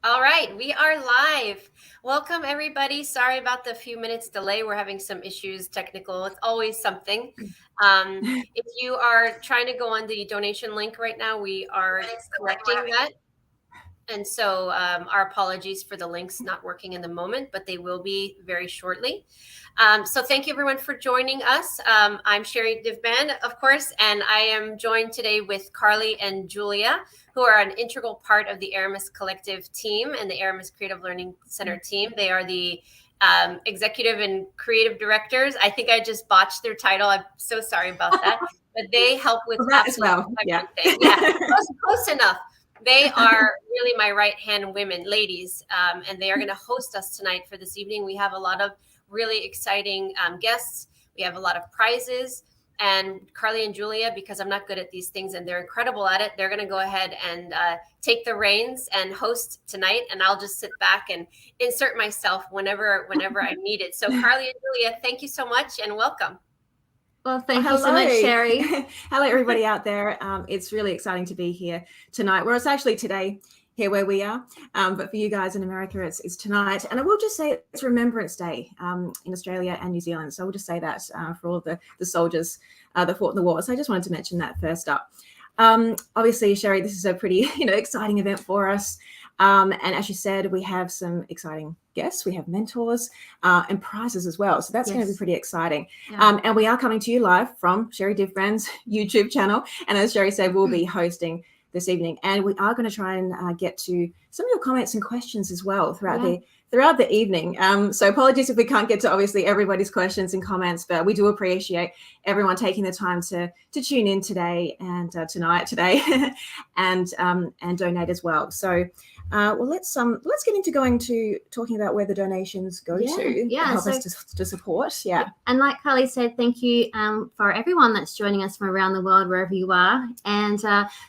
All right, we are live. Welcome, everybody. Sorry about the few minutes delay. We're having some issues, technical. It's always something. If you are trying to go on the donation link right now, we are correcting that. And so our apologies for the links not working in the moment, but they will be very shortly. So thank you everyone for joining us. I'm Sherry Divman, of course, and I am joined today with Carly and Julia, who are an integral part of the Aramis Collective team and the Aramis Creative Learning Center team. They are the executive and creative directors. I think I just botched their title. I'm so sorry about that. But they help with that as well. Yeah, close enough. They are really my right-hand women, ladies, and they are going to host us tonight for this evening. We have a lot of really exciting guests. We have a lot of prizes. And Carly and Julia, because I'm not good at these things and they're incredible at it, they're going to go ahead and take the reins and host tonight. And I'll just sit back and insert myself whenever I need it. So Carly and Julia, thank you so much and welcome. Well, thank you so much, Sherry. Hello, everybody out there. It's really exciting to be here tonight. Well, it's actually today here where we are, but for you guys in America, it's tonight. And I will just say it's Remembrance Day in Australia and New Zealand. So I will just say that for all the soldiers that fought in the war. So I just wanted to mention that first up. Obviously, Sherry, this is a pretty exciting event for us. And as you said, we have some exciting guests, we have mentors and prizes as well. So that's going to be pretty exciting. Yeah. And we are coming to you live from Sherry Divman's YouTube channel. And as Sherry said, we'll be hosting this evening. And we are going to try and get to some of your comments and questions as well throughout the evening. So apologies if we can't get to obviously everybody's questions and comments, but we do appreciate everyone taking the time to tune in today and tonight and donate as well. So well, let's get into talking about where the donations go to help us to support. Yeah. And like Carly said, thank you for everyone that's joining us from around the world, wherever you are. And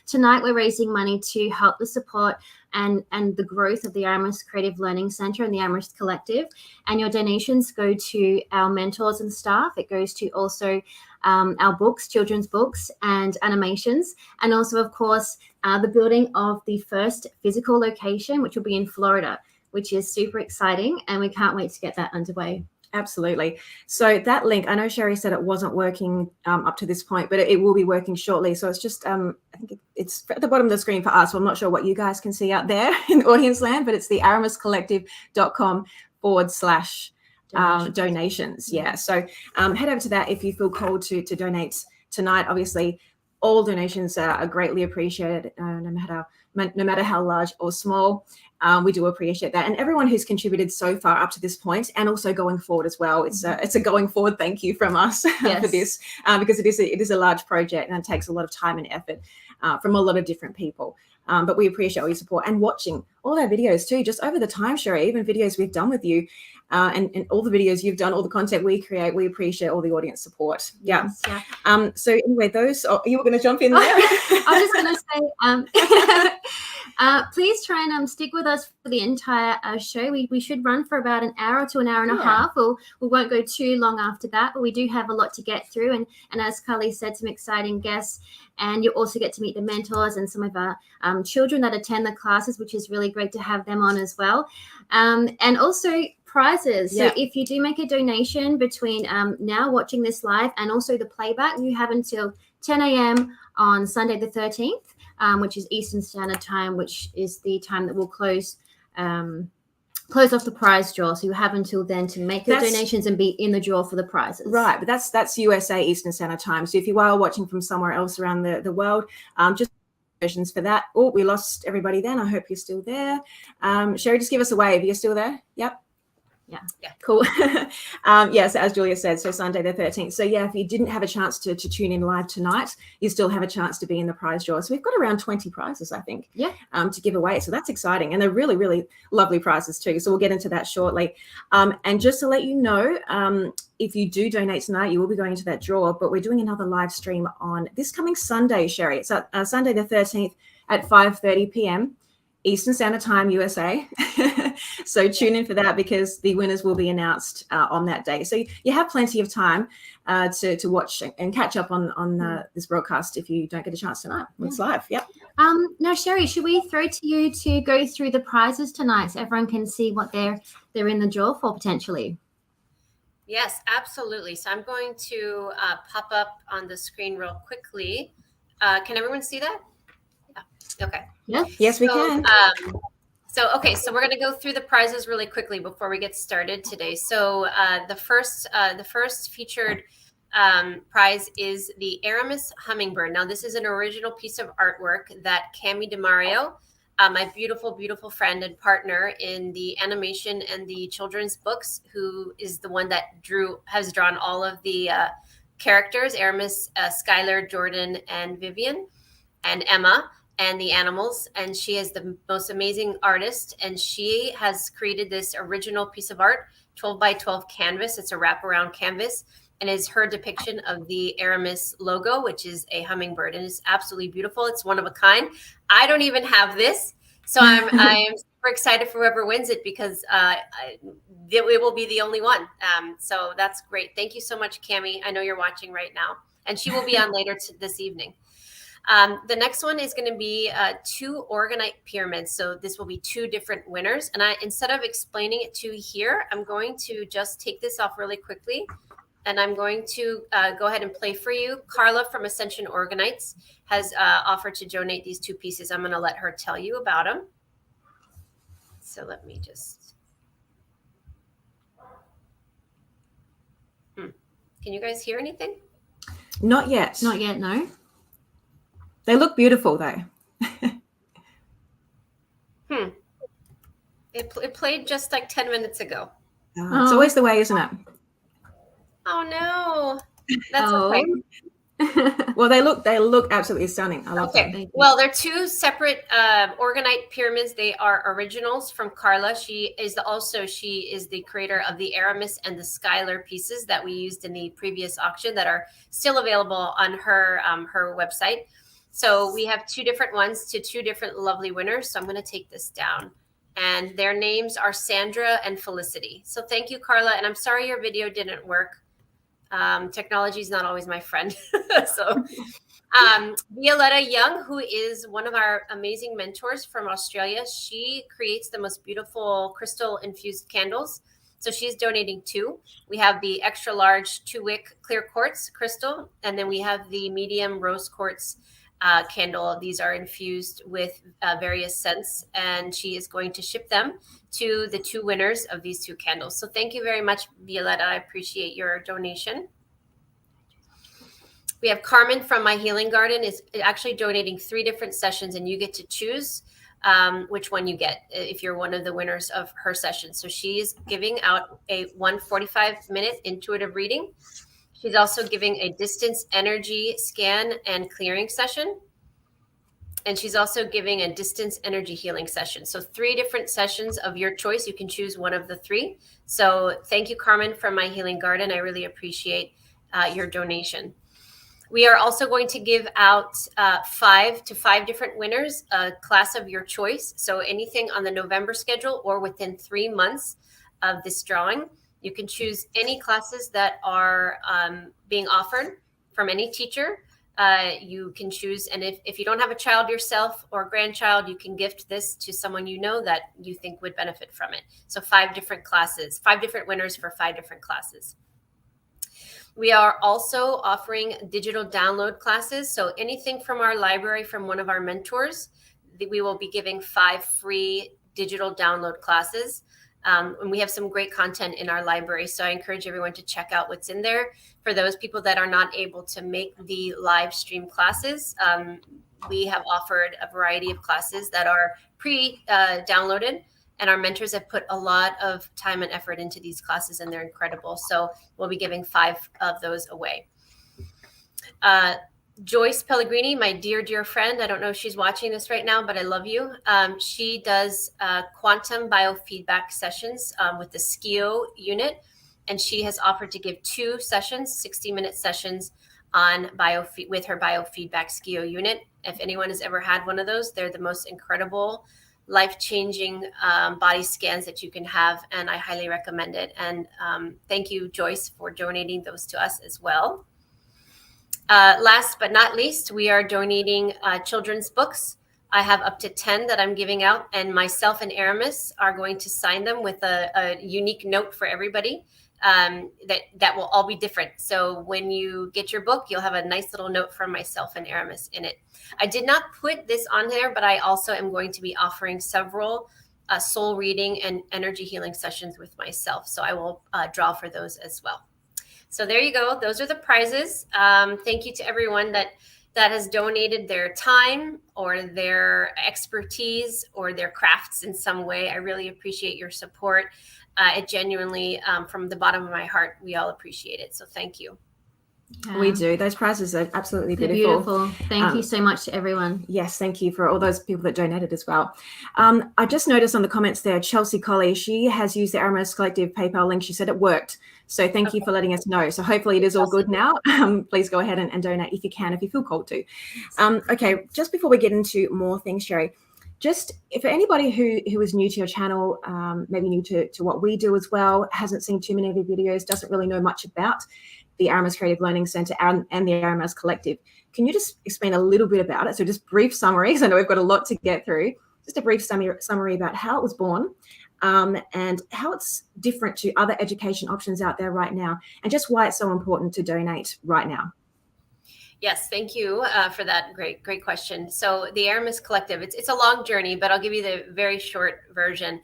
tonight we're raising money to help the support and the growth of the Aramis Creative Learning Center and the Aramis Collective. And your donations go to our mentors and staff. It goes to also our books, children's books and animations. And also, of course, the building of the first physical location, which will be in Florida, which is super exciting. And we can't wait to get that underway. Absolutely. So that link, I know Sherry said it wasn't working up to this point, but it will be working shortly. So it's just, I think it's at the bottom of the screen for us. So I'm not sure what you guys can see out there in audience land, but it's the aramiscollective.com/donations. Yeah. So head over to that if you feel called to donate tonight. Obviously, all donations are greatly appreciated, no matter how large or small. We do appreciate that, and everyone who's contributed so far up to this point, and also going forward as well. It's a going forward thank you from us for this, because it is a large project and it takes a lot of time and effort from a lot of different people. But we appreciate all your support and watching all our videos too, just over the time, Sherry, even videos we've done with you, and all the videos you've done, all the content we create. We appreciate all the audience support. Yeah. So anyway, you were going to jump in there. I was just going to say, please try and stick with us for the entire show. We should run for about an hour to an hour and a half. We won't go too long after that, but we do have a lot to get through. And as Carly said, some exciting guests. And you also get to meet the mentors and some of our children that attend the classes, which is really great to have them on as well. And also prizes. So if you do make a donation between now watching this live and also the playback, you have until 10 a.m. on Sunday the 13th, which is Eastern Standard Time, which is the time that we'll close off the prize draw. So you have until then to make your donations and be in the draw for the prizes. Right, but that's USA Eastern Standard Time. So if you are watching from somewhere else around the world, just questions for that. Oh, we lost everybody then. I hope you're still there. Sherry, just give us a wave. You're still there? Yep. Yeah. Cool. Yes, as Julia said, so Sunday the 13th. So yeah, if you didn't have a chance to tune in live tonight, you still have a chance to be in the prize draw. So we've got around 20 prizes, I think, to give away. So that's exciting. And they're really, really lovely prizes too. So we'll get into that shortly. And just to let you know, if you do donate tonight, you will be going into that draw, but we're doing another live stream on this coming Sunday, Sherry. It's Sunday the 13th at 5:30 p.m. Eastern Standard Time, USA. So tune in for that, because the winners will be announced on that day. So you have plenty of time to watch and catch up on this broadcast if you don't get a chance tonight. It's live. Yep. Now, Sherry, should we throw to you to go through the prizes tonight so everyone can see what they're in the draw for potentially? Yes, absolutely. So I'm going to pop up on the screen real quickly. Can everyone see that? Yeah. Okay. Yes, we can. So we're going to go through the prizes really quickly before we get started today. So the first featured prize is the Aramis hummingbird. Now, this is an original piece of artwork that Cami DeMario, my beautiful, beautiful friend and partner in the animation and the children's books, who is the one that has drawn all of the characters, Aramis, Skylar, Jordan, and Vivian, and Emma, and the animals. And she is the most amazing artist. And she has created this original piece of art, 12 by 12 canvas. It's a wraparound canvas, and is her depiction of the Aramis logo, which is a hummingbird. And it's absolutely beautiful. It's one of a kind. I don't even have this. So I am super excited for whoever wins it, because it will be the only one. So that's great. Thank you so much, Cami. I know you're watching right now. And she will be on later this evening. The next one is going to be 2 orgonite pyramids. So this will be 2 different winners. And instead of explaining it to you here, I'm going to just take this off really quickly. And I'm going to go ahead and play for you. Carla from Ascension Organites has offered to donate these 2 pieces. I'm going to let her tell you about them. So let me just... Can you guys hear anything? Not yet. Not yet, no. They look beautiful, though. It played just like 10 minutes ago. It's always the way, isn't it? Oh no, that's okay. Well, they look absolutely stunning. I love them. Well, they're 2 separate orgonite pyramids. They are originals from Carla. She is the creator of the Aramis and the Skylar pieces that we used in the previous auction that are still available on her website. So we have 2 different ones to 2 different lovely winners. So I'm going to take this down. And their names are Sandra and Felicity. So thank you, Carla. And I'm sorry your video didn't work. Technology is not always my friend. So Violetta Young, who is one of our amazing mentors from Australia, she creates the most beautiful crystal infused candles. So she's donating 2. We have the extra large 2-wick clear quartz crystal, and then we have the medium rose quartz candle. These are infused with various scents, and she is going to ship them to the 2 winners of these 2 candles. So thank you very much, Violetta. I appreciate your donation. We have Carmen from My Healing Garden is actually donating 3 different sessions, and you get to choose which one you get if you're one of the winners of her session. So she's giving out a 145-minute intuitive reading. She's also giving a distance energy scan and clearing session. And she's also giving a distance energy healing session. So 3 different sessions of your choice. You can choose one of the 3. So thank you, Carmen, from My Healing Garden. I really appreciate your donation. We are also going to give out 5 different winners, a class of your choice. So anything on the November schedule or within 3 months of this drawing. You can choose any classes that are being offered from any teacher. You can choose, and if you don't have a child yourself or grandchild, you can gift this to someone you know that you think would benefit from it. So 5 different classes, 5 different winners for 5 different classes. We are also offering digital download classes. So anything from our library from one of our mentors, we will be giving 5 free digital download classes. And we have some great content in our library. So I encourage everyone to check out what's in there. For those people that are not able to make the live stream classes, we have offered a variety of classes that are pre-downloaded. And our mentors have put a lot of time and effort into these classes, and they're incredible. So we'll be giving 5 of those away. Joyce Pellegrini, my dear, dear friend. I don't know if she's watching this right now, but I love you. She does quantum biofeedback sessions with the SKIO unit. And she has offered to give 2 sessions, 60-minute sessions on with her biofeedback SKIO unit. If anyone has ever had one of those, they're the most incredible life-changing body scans that you can have, and I highly recommend it. And thank you, Joyce, for donating those to us as well. Last but not least, we are donating children's books. I have up to 10 that I'm giving out, and myself and Aramis are going to sign them with a unique note for everybody that will all be different. So when you get your book, you'll have a nice little note from myself and Aramis in it. I did not put this on there, but I also am going to be offering several soul reading and energy healing sessions with myself. So I will draw for those as well. So there you go. Those are the prizes. Thank you to everyone that has donated their time or their expertise or their crafts in some way. I really appreciate your support. It genuinely, from the bottom of my heart, we all appreciate it. So thank you. Yeah. We do. Those prizes are absolutely beautiful. Beautiful. Thank you so much to everyone. Yes, thank you for all those people that donated as well. I just noticed on the comments there, Chelsea Colley, she has used the Aramis Collective PayPal link. She said it worked. So thank you for letting us know. So hopefully it is all good now. Please go ahead and donate if you can, if you feel called to. Okay, just before we get into more things, Sherry, just for anybody who is new to your channel, maybe new to what we do as well, hasn't seen too many of your videos, doesn't really know much about the Aramis Creative Learning Center and the Aramis Collective. Can you just explain a little bit about it? So just brief summaries. I know we've got a lot to get through. Just a brief summary about how it was born and how it's different to other education options out there right now, and just why it's so important to donate right now. Yes, thank you for that great question. So the Aramis Collective, it's a long journey, but I'll give you the very short version.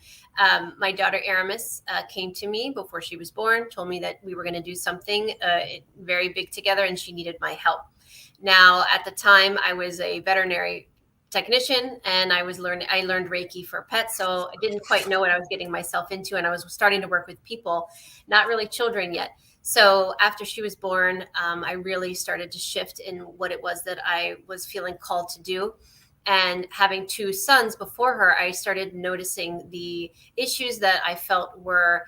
My daughter Aramis came to me before she was born, told me that we were going to do something very big together, and she needed my help. Now, at the time, I was a veterinary technician, and I learned Reiki for pets, so I didn't quite know what I was getting myself into, and I was starting to work with people, not really children yet. So after she was born, I really started to shift in what it was that I was feeling called to do. And having two sons before her, I started noticing the issues that I felt were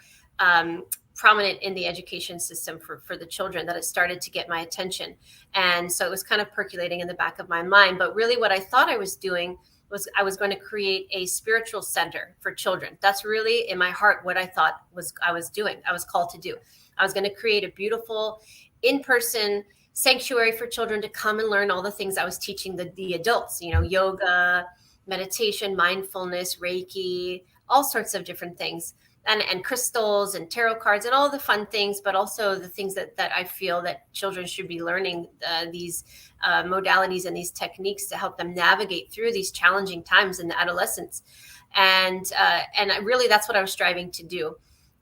prominent in the education system for the children, that it started to get my attention. And so it was kind of percolating in the back of my mind. But really what I thought I was doing was I was going to create a spiritual center for children. That's really in my heart what I thought I was doing. I was called to do. I was going to create a beautiful in-person sanctuary for children to come and learn all the things I was teaching the adults, yoga, meditation, mindfulness, Reiki, all sorts of different things, and crystals and tarot cards and all the fun things, but also the things that I feel that children should be learning, these modalities and these techniques to help them navigate through these challenging times in adolescence. And really that's what I was striving to do.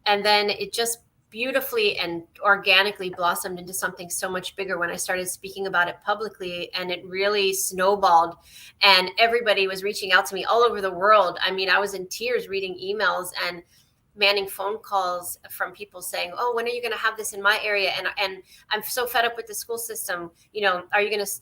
And then it just beautifully and organically blossomed into something so much bigger when I started speaking about it publicly, and it really snowballed, and everybody was reaching out to me all over the world. I mean, I was in tears reading emails and manning phone calls from people saying, oh, when are you going to have this in my area? And I'm so fed up with the school system. Are you going to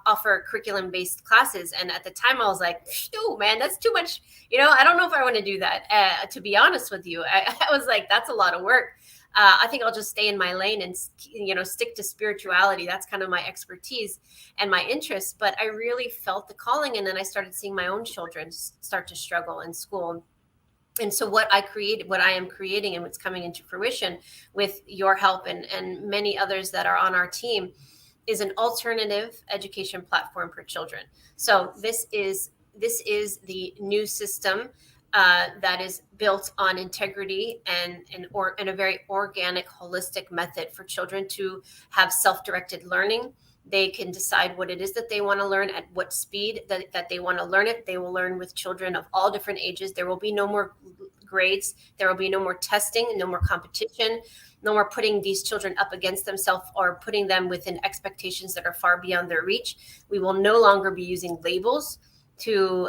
offer curriculum-based classes? And at the time I was like, no, man, that's too much. I don't know if I want to do that. To be honest with you, I was like, that's a lot of work. I think I'll just stay in my lane and, stick to spirituality. That's kind of my expertise and my interest. But I really felt the calling. And then I started seeing my own children start to struggle in school. And so what I am creating and what's coming into fruition with your help and many others that are on our team is an alternative education platform for children. So this is the new system that is built on integrity and a very organic, holistic method for children to have self-directed learning. They can decide what it is that they want to learn, at what speed that they want to learn it. They will learn with children of all different ages. There will be no more grades. There will be no more testing, no more competition, no more putting these children up against themselves or putting them within expectations that are far beyond their reach. We will no longer be using labels to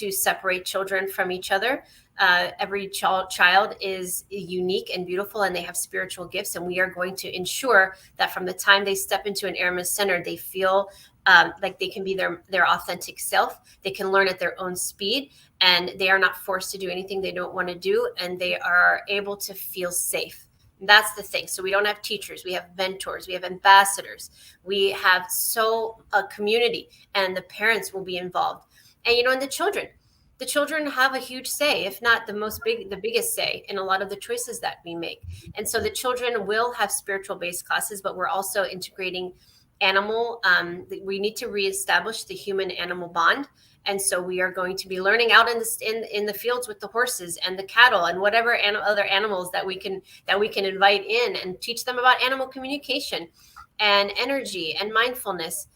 separate children from each other. Every child is unique and beautiful, and they have spiritual gifts. And we are going to ensure that from the time they step into an Aramis Center, they feel like they can be their authentic self. They can learn at their own speed, and they are not forced to do anything they don't want to do. And they are able to feel safe. That's the thing. So we don't have teachers. We have mentors. We have ambassadors. We have a community, and the parents will be involved. And, and the children, the children have a huge say, if not the biggest say in a lot of the choices that we make. And so the children will have spiritual based classes, but we're also integrating animal. We need to reestablish the human animal bond. And so we are going to be learning out in the fields with the horses and the cattle and whatever other animals that we can invite in, and teach them about animal communication and energy and mindfulness,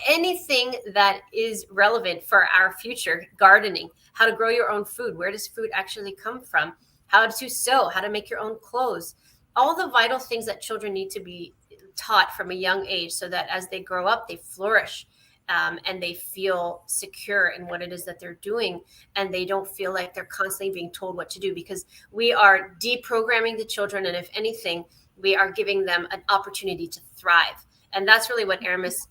anything that is relevant for our future. Gardening, how to grow your own food, where does food actually come from, how to sew, how to make your own clothes, all the vital things that children need to be taught from a young age, so that as they grow up, they flourish. And they feel secure in what it is that they're doing, and they don't feel like they're constantly being told what to do, because we are deprogramming the children, and if anything, we are giving them an opportunity to thrive. And that's really what Aramis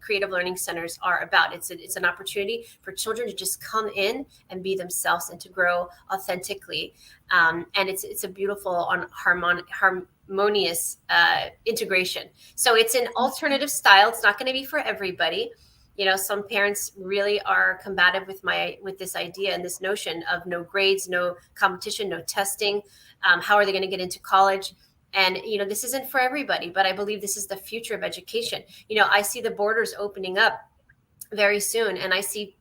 Creative Learning Centers are about. It's an opportunity for children to just come in and be themselves and to grow authentically. And it's a beautiful harmonious integration. So it's an alternative style. It's not going to be for everybody. Some parents really are combative with this idea and this notion of no grades, no competition, no testing. How are they going to get into college? And, this isn't for everybody, but I believe this is the future of education. I see the borders opening up very soon, and I see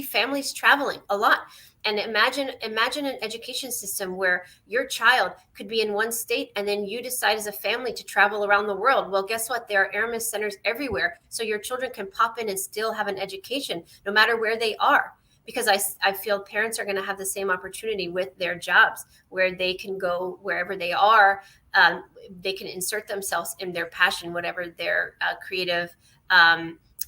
families traveling a lot. And imagine an education system where your child could be in one state, and then you decide as a family to travel around the world. Well, guess what? There are Aramis centers everywhere. So your children can pop in and still have an education no matter where they are. Because I feel parents are going to have the same opportunity with their jobs, where they can go wherever they are. They can insert themselves in their passion, whatever their creative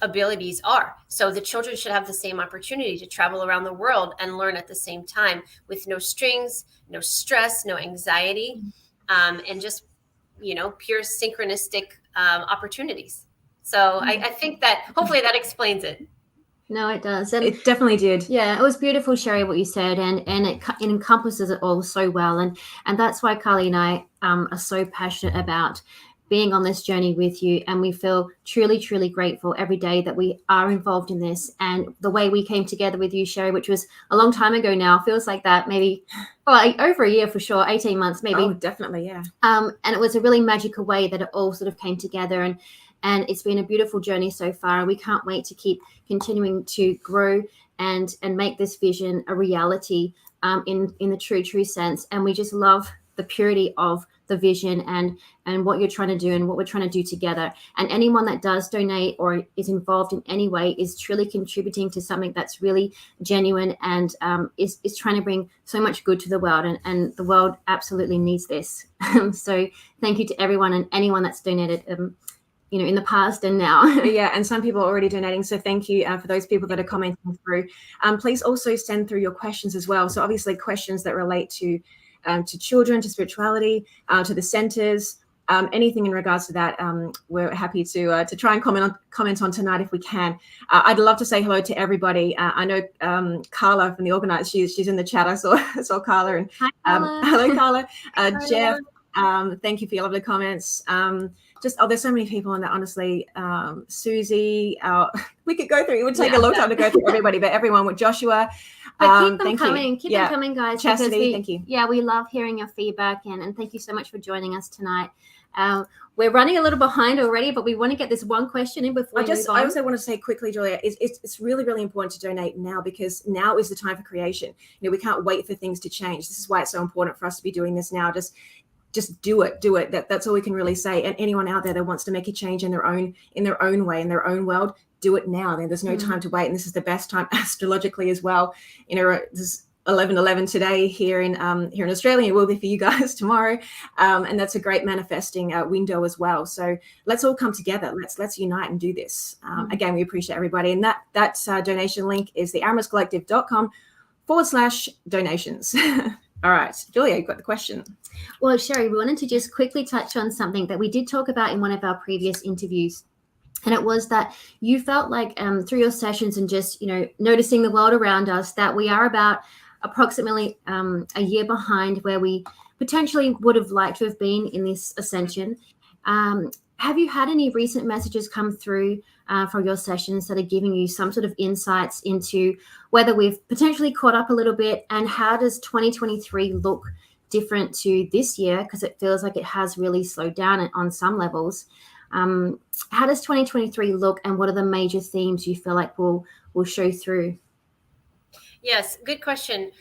abilities are. So the children should have the same opportunity to travel around the world and learn at the same time, with no strings, no stress, no anxiety, and just, pure synchronistic opportunities. So I think that hopefully that explains it. No, it does. And it definitely did. Yeah, it was beautiful, Sherry, what you said, and it encompasses it all so well. And that's why Carly and I are so passionate about being on this journey with you. And we feel truly, truly grateful every day that we are involved in this. And the way we came together with you, Sherry, which was a long time ago now, feels like that, maybe over a year for sure, 18 months maybe. Oh, definitely, yeah. And it was a really magical way that it all sort of came together. And it's been a beautiful journey so far. And we can't wait to keep continuing to grow and make this vision a reality in the true sense. And we just love the purity of the vision and what you're trying to do and what we're trying to do together. And anyone that does donate or is involved in any way is truly contributing to something that's really genuine and is trying to bring so much good to the world. And the world absolutely needs this. So thank you to everyone and anyone that's donated in the past and now. Yeah, and some people are already donating. So thank you for those people that are commenting through. Please also send through your questions as well. So obviously questions that relate to children, to spirituality, to the centers, anything in regards to that. We're happy to try and comment on tonight if we can. I'd love to say hello to everybody. I know Carla from the organizer, she's in the chat. I saw Carla. And Hi, Carla. Hello, Carla. Jeff, thank you for your lovely comments. There's so many people in that, honestly. Susie, we could go through, it would take a long time to go through everybody, but everyone with Joshua. But keep them coming. Keep them coming, guys. Chastity, thank you. Yeah, we love hearing your feedback, and thank you so much for joining us tonight. We're running a little behind already, but we want to get this one question in before we move on. I also want to say quickly, Julia, it's really, really important to donate now, because now is the time for creation. We can't wait for things to change. This is why it's so important for us to be doing this now. Just do it. That's all we can really say. And anyone out there that wants to make a change in their own way, in their own world, do it now. There's no time to wait. And this is the best time astrologically as well. This is 11/11 today here in Australia. It will be for you guys tomorrow. And that's a great manifesting window as well. So let's all come together. Let's unite and do this. Again, we appreciate everybody. And that donation link is the aramiscollective.com/donations. All right, Julia, you've got the question. Well, Sherry, we wanted to just quickly touch on something that we did talk about in one of our previous interviews. And it was that you felt like through your sessions and just, noticing the world around us, that we are about approximately a year behind where we potentially would have liked to have been in this ascension. Have you had any recent messages come through from your sessions that are giving you some sort of insights into whether we've potentially caught up a little bit, and how does 2023 look different to this year, because it feels like it has really slowed down on some levels. How does 2023 look, and what are the major themes you feel like will show through? Yes, good question.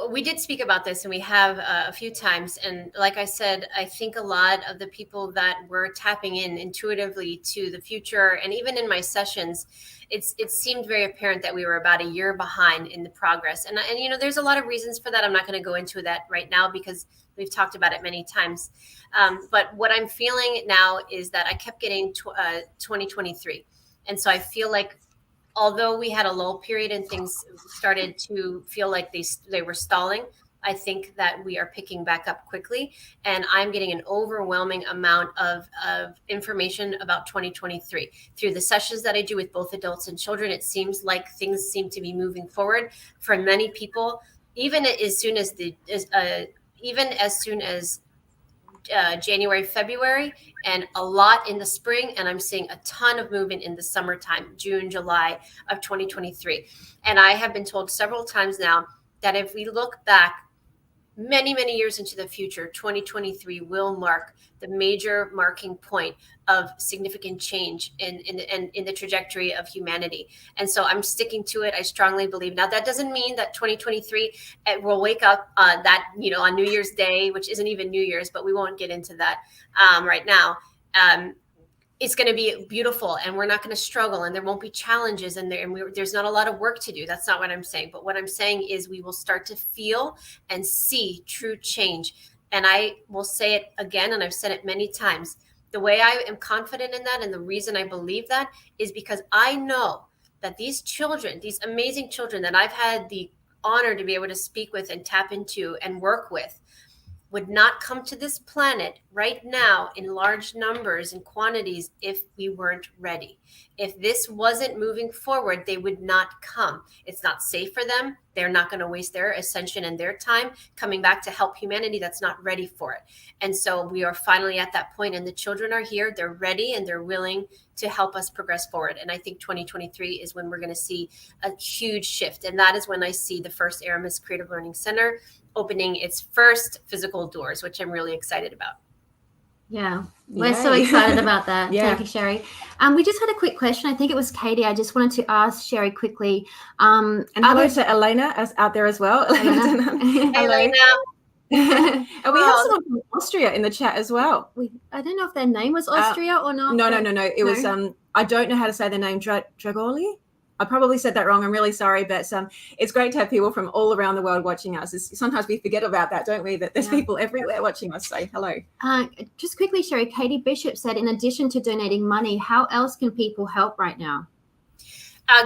We did speak about this, and we have a few times. And like I said, I think a lot of the people that were tapping in intuitively to the future, and even in my sessions, it seemed very apparent that we were about a year behind in the progress. And there's a lot of reasons for that. I'm not going to go into that right now because we've talked about it many times. But what I'm feeling now is that I kept getting 2023. And so I feel like, although we had a lull period and things started to feel like they were stalling, I think that we are picking back up quickly. And I'm getting an overwhelming amount of information about 2023. Through the sessions that I do with both adults and children, it seems like things seem to be moving forward for many people, even as soon as January, February, and a lot in the spring. And I'm seeing a ton of movement in the summertime, June, July of 2023. And I have been told several times now that if we look back many, many years into the future, 2023 will mark the major marking point of significant change in the trajectory of humanity. And so I'm sticking to it. I strongly believe. Now, that doesn't mean that 2023 will wake up on New Year's Day, which isn't even New Year's, but we won't get into that right now. It's going to be beautiful, and we're not going to struggle, and there won't be challenges, and there's not a lot of work to do. That's not what I'm saying. But what I'm saying is we will start to feel and see true change. And I will say it again, and I've said it many times. The way I am confident in that, and the reason I believe that, is because I know that these children, these amazing children that I've had the honor to be able to speak with and tap into and work with, would not come to this planet right now in large numbers and quantities if we weren't ready. If this wasn't moving forward, they would not come. It's not safe for them. They're not going to waste their ascension and their time coming back to help humanity that's not ready for it. And so we are finally at that point, and the children are here. They're ready, and they're willing to help us progress forward. And I think 2023 is when we're going to see a huge shift. And that is when I see the first Aramis Creative Learning Center opening its first physical doors, which I'm really excited about. Yeah, we're so excited about that. Yeah. Thank you, Sherry. We just had a quick question. I think it was Katie. I just wanted to ask Sherry quickly. And hello to Elena out there as well. Elena. Hey, Elena. And we have someone from Austria in the chat as well. I don't know if their name was Austria or not. No. It was I don't know how to say the name. Dragoli. I probably said that wrong. I'm really sorry, but it's great to have people from all around the world watching us. Sometimes we forget about that, don't we? That there's people everywhere watching us. So hello. Just quickly, Sherry, Katie Bishop said, in addition to donating money, how else can people help right now?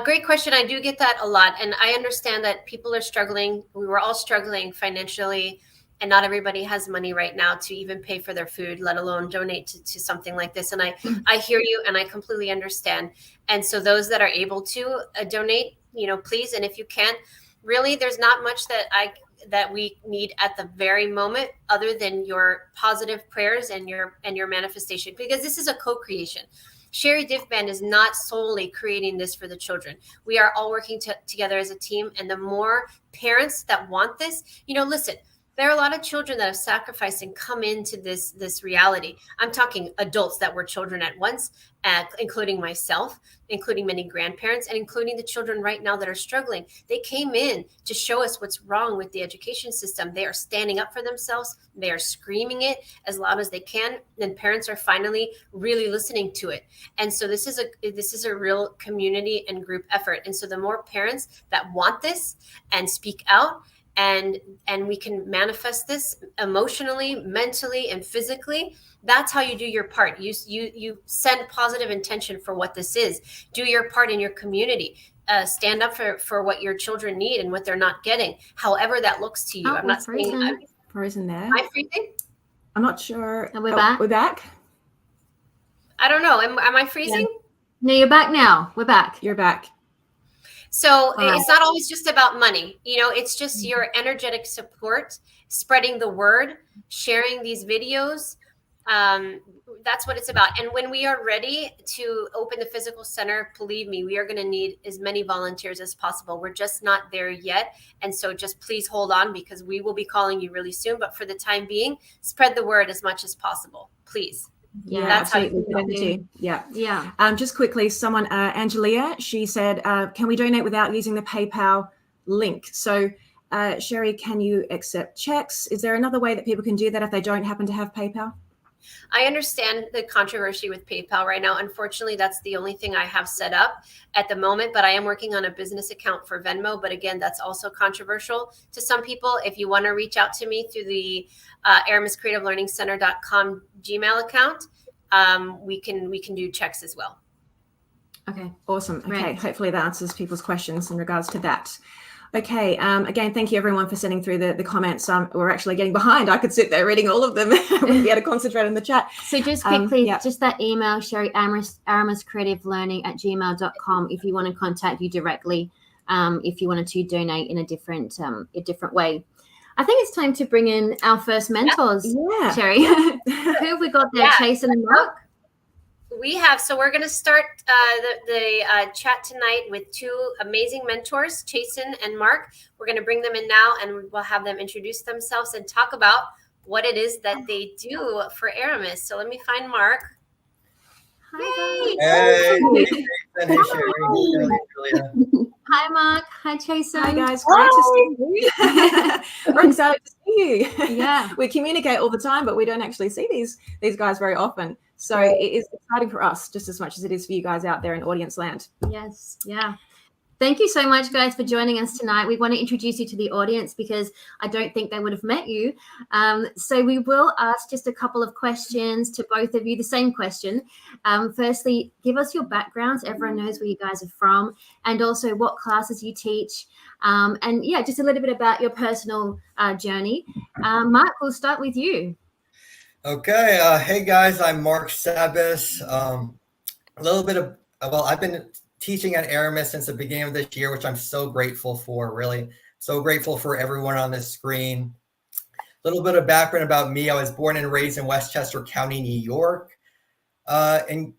Great question. I do get that a lot. And I understand that people are struggling. We were all struggling financially, and not everybody has money right now to even pay for their food, let alone donate to something like this. And I hear you, and I completely understand. And so those that are able to donate, please. And if you can't, really, there's not much that we need at the very moment, other than your positive prayers and your manifestation, because this is a co-creation. Sherry Diff Band is not solely creating this for the children. We are all working together as a team. And the more parents that want this, listen, there are a lot of children that have sacrificed and come into this reality. I'm talking adults that were children at once, including myself, including many grandparents, and including the children right now that are struggling. They came in to show us what's wrong with the education system. They are standing up for themselves. They are screaming it as loud as they can. And parents are finally really listening to it. And so this is a real community and group effort. And so the more parents that want this and speak out, and we can manifest this emotionally, mentally, and physically, that's how you do your part. You send positive intention for what this is. Do your part in your community. Stand up for what your children need and what they're not getting, however that looks to you. I'm not saying I'm frozen there. Am I freezing? I'm not sure. We're back. We're back. I don't know. Am I freezing? Yeah. No, you're back now. We're back. You're back. So it's not always just about money. It's just your energetic support, spreading the word, sharing these videos, That's what it's about. And when we are ready to open the physical center, believe me, we are going to need as many volunteers as possible. We're just not there yet. And so just please hold on, because we will be calling you really soon. But for the time being, spread the word as much as possible, please. Yeah, That's absolutely. Yeah. Just quickly, someone, Angelia, she said, can we donate without using the PayPal link? So Sherry, can you accept checks? Is there another way that people can do that if they don't happen to have PayPal? I understand the controversy with PayPal right now. Unfortunately, that's the only thing I have set up at the moment, but I am working on a business account for Venmo. But again, that's also controversial to some people. If you want to reach out to me through the AramisCreativeLearningCenter.com Gmail account, we can do checks as well. Okay, awesome. Okay, Right. hopefully that answers people's questions in regards to that. Okay, again, thank you everyone for sending through the comments. We're actually getting behind. I could sit there reading all of them. I wouldn't be able to concentrate on the chat. So just quickly, just that email, Sherry, AramisCreativeLearning@gmail.com, if you want to contact you directly, if you wanted to donate in a different way. I think it's time to bring in our first mentors, Sherry. Who have we got there, Chase and Mark? We have, so we're going to start the chat tonight with two amazing mentors, Chasen and Mark. We're going to bring them in now, and we'll have them introduce themselves and talk about what it is that they do for Aramis. So let me find Mark. Hi, hey, hey, Sherry. Julia. Hi, Mark. Hi, Chasen. Hi, guys. Great to see you. We're excited to see you. Yeah. We communicate all the time, but we don't actually see these guys very often. So it is exciting for us just as much as it is for you guys out there in audience land. Yes. Yeah. Thank you so much, guys, for joining us tonight. We want to introduce you to the audience because I don't think they would have met you. So we will ask just a couple of questions to both of you, the same question. Firstly, give us your backgrounds. Everyone knows where you guys are from, and also what classes you teach. And yeah, just a little bit about your personal journey. Mark, we'll start with you. Okay. Hey, guys. I'm Mark Sabis. A little bit of, I've been teaching at Aramis since the beginning of this year, which I'm so grateful for, really. So grateful for everyone on this screen. A little bit of background about me. I was born and raised in Westchester County, New York. And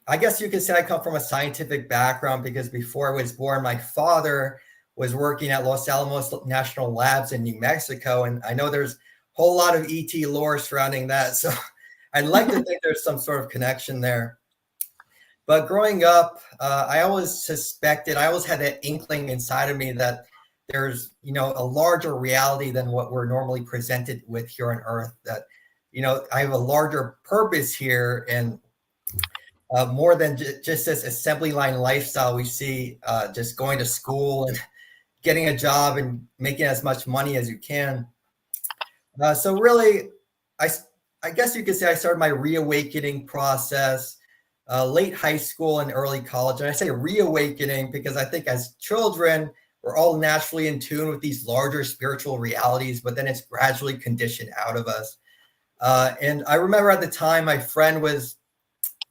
I guess you could say I come from a scientific background because before I was born, my father was working at Los Alamos National Labs in New Mexico. And I know there's a whole lot of ET lore surrounding that. So I'd like to think there's some sort of connection there. But growing up, I always suspected, I always had that inkling inside of me that there's, a larger reality than what we're normally presented with here on Earth, that, I have a larger purpose here, and more than just this assembly line lifestyle we see, just going to school and getting a job and making as much money as you can. So really, I guess you could say I started my reawakening process late high school and early college. And I say reawakening because I think as children, we're all naturally in tune with these larger spiritual realities, but then it's gradually conditioned out of us. And I remember at the time, my friend was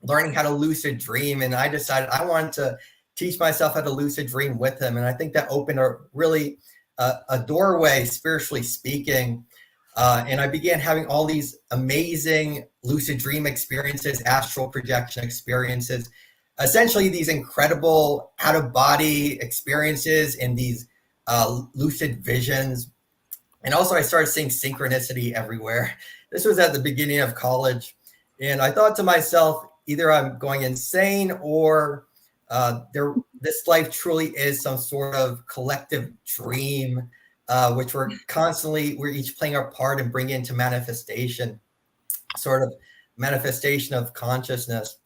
learning how to lucid dream, and I decided I wanted to teach myself how to lucid dream with him. And I think that opened a really a doorway, spiritually speaking. And I began having all these amazing lucid dream experiences, astral projection experiences, essentially these incredible out-of-body experiences and these lucid visions. And also I started seeing synchronicity everywhere. This was at the beginning of college. And I thought to myself, either I'm going insane or this life truly is some sort of collective dream, which we're each playing our part and bringing into manifestation, sort of manifestation of consciousness.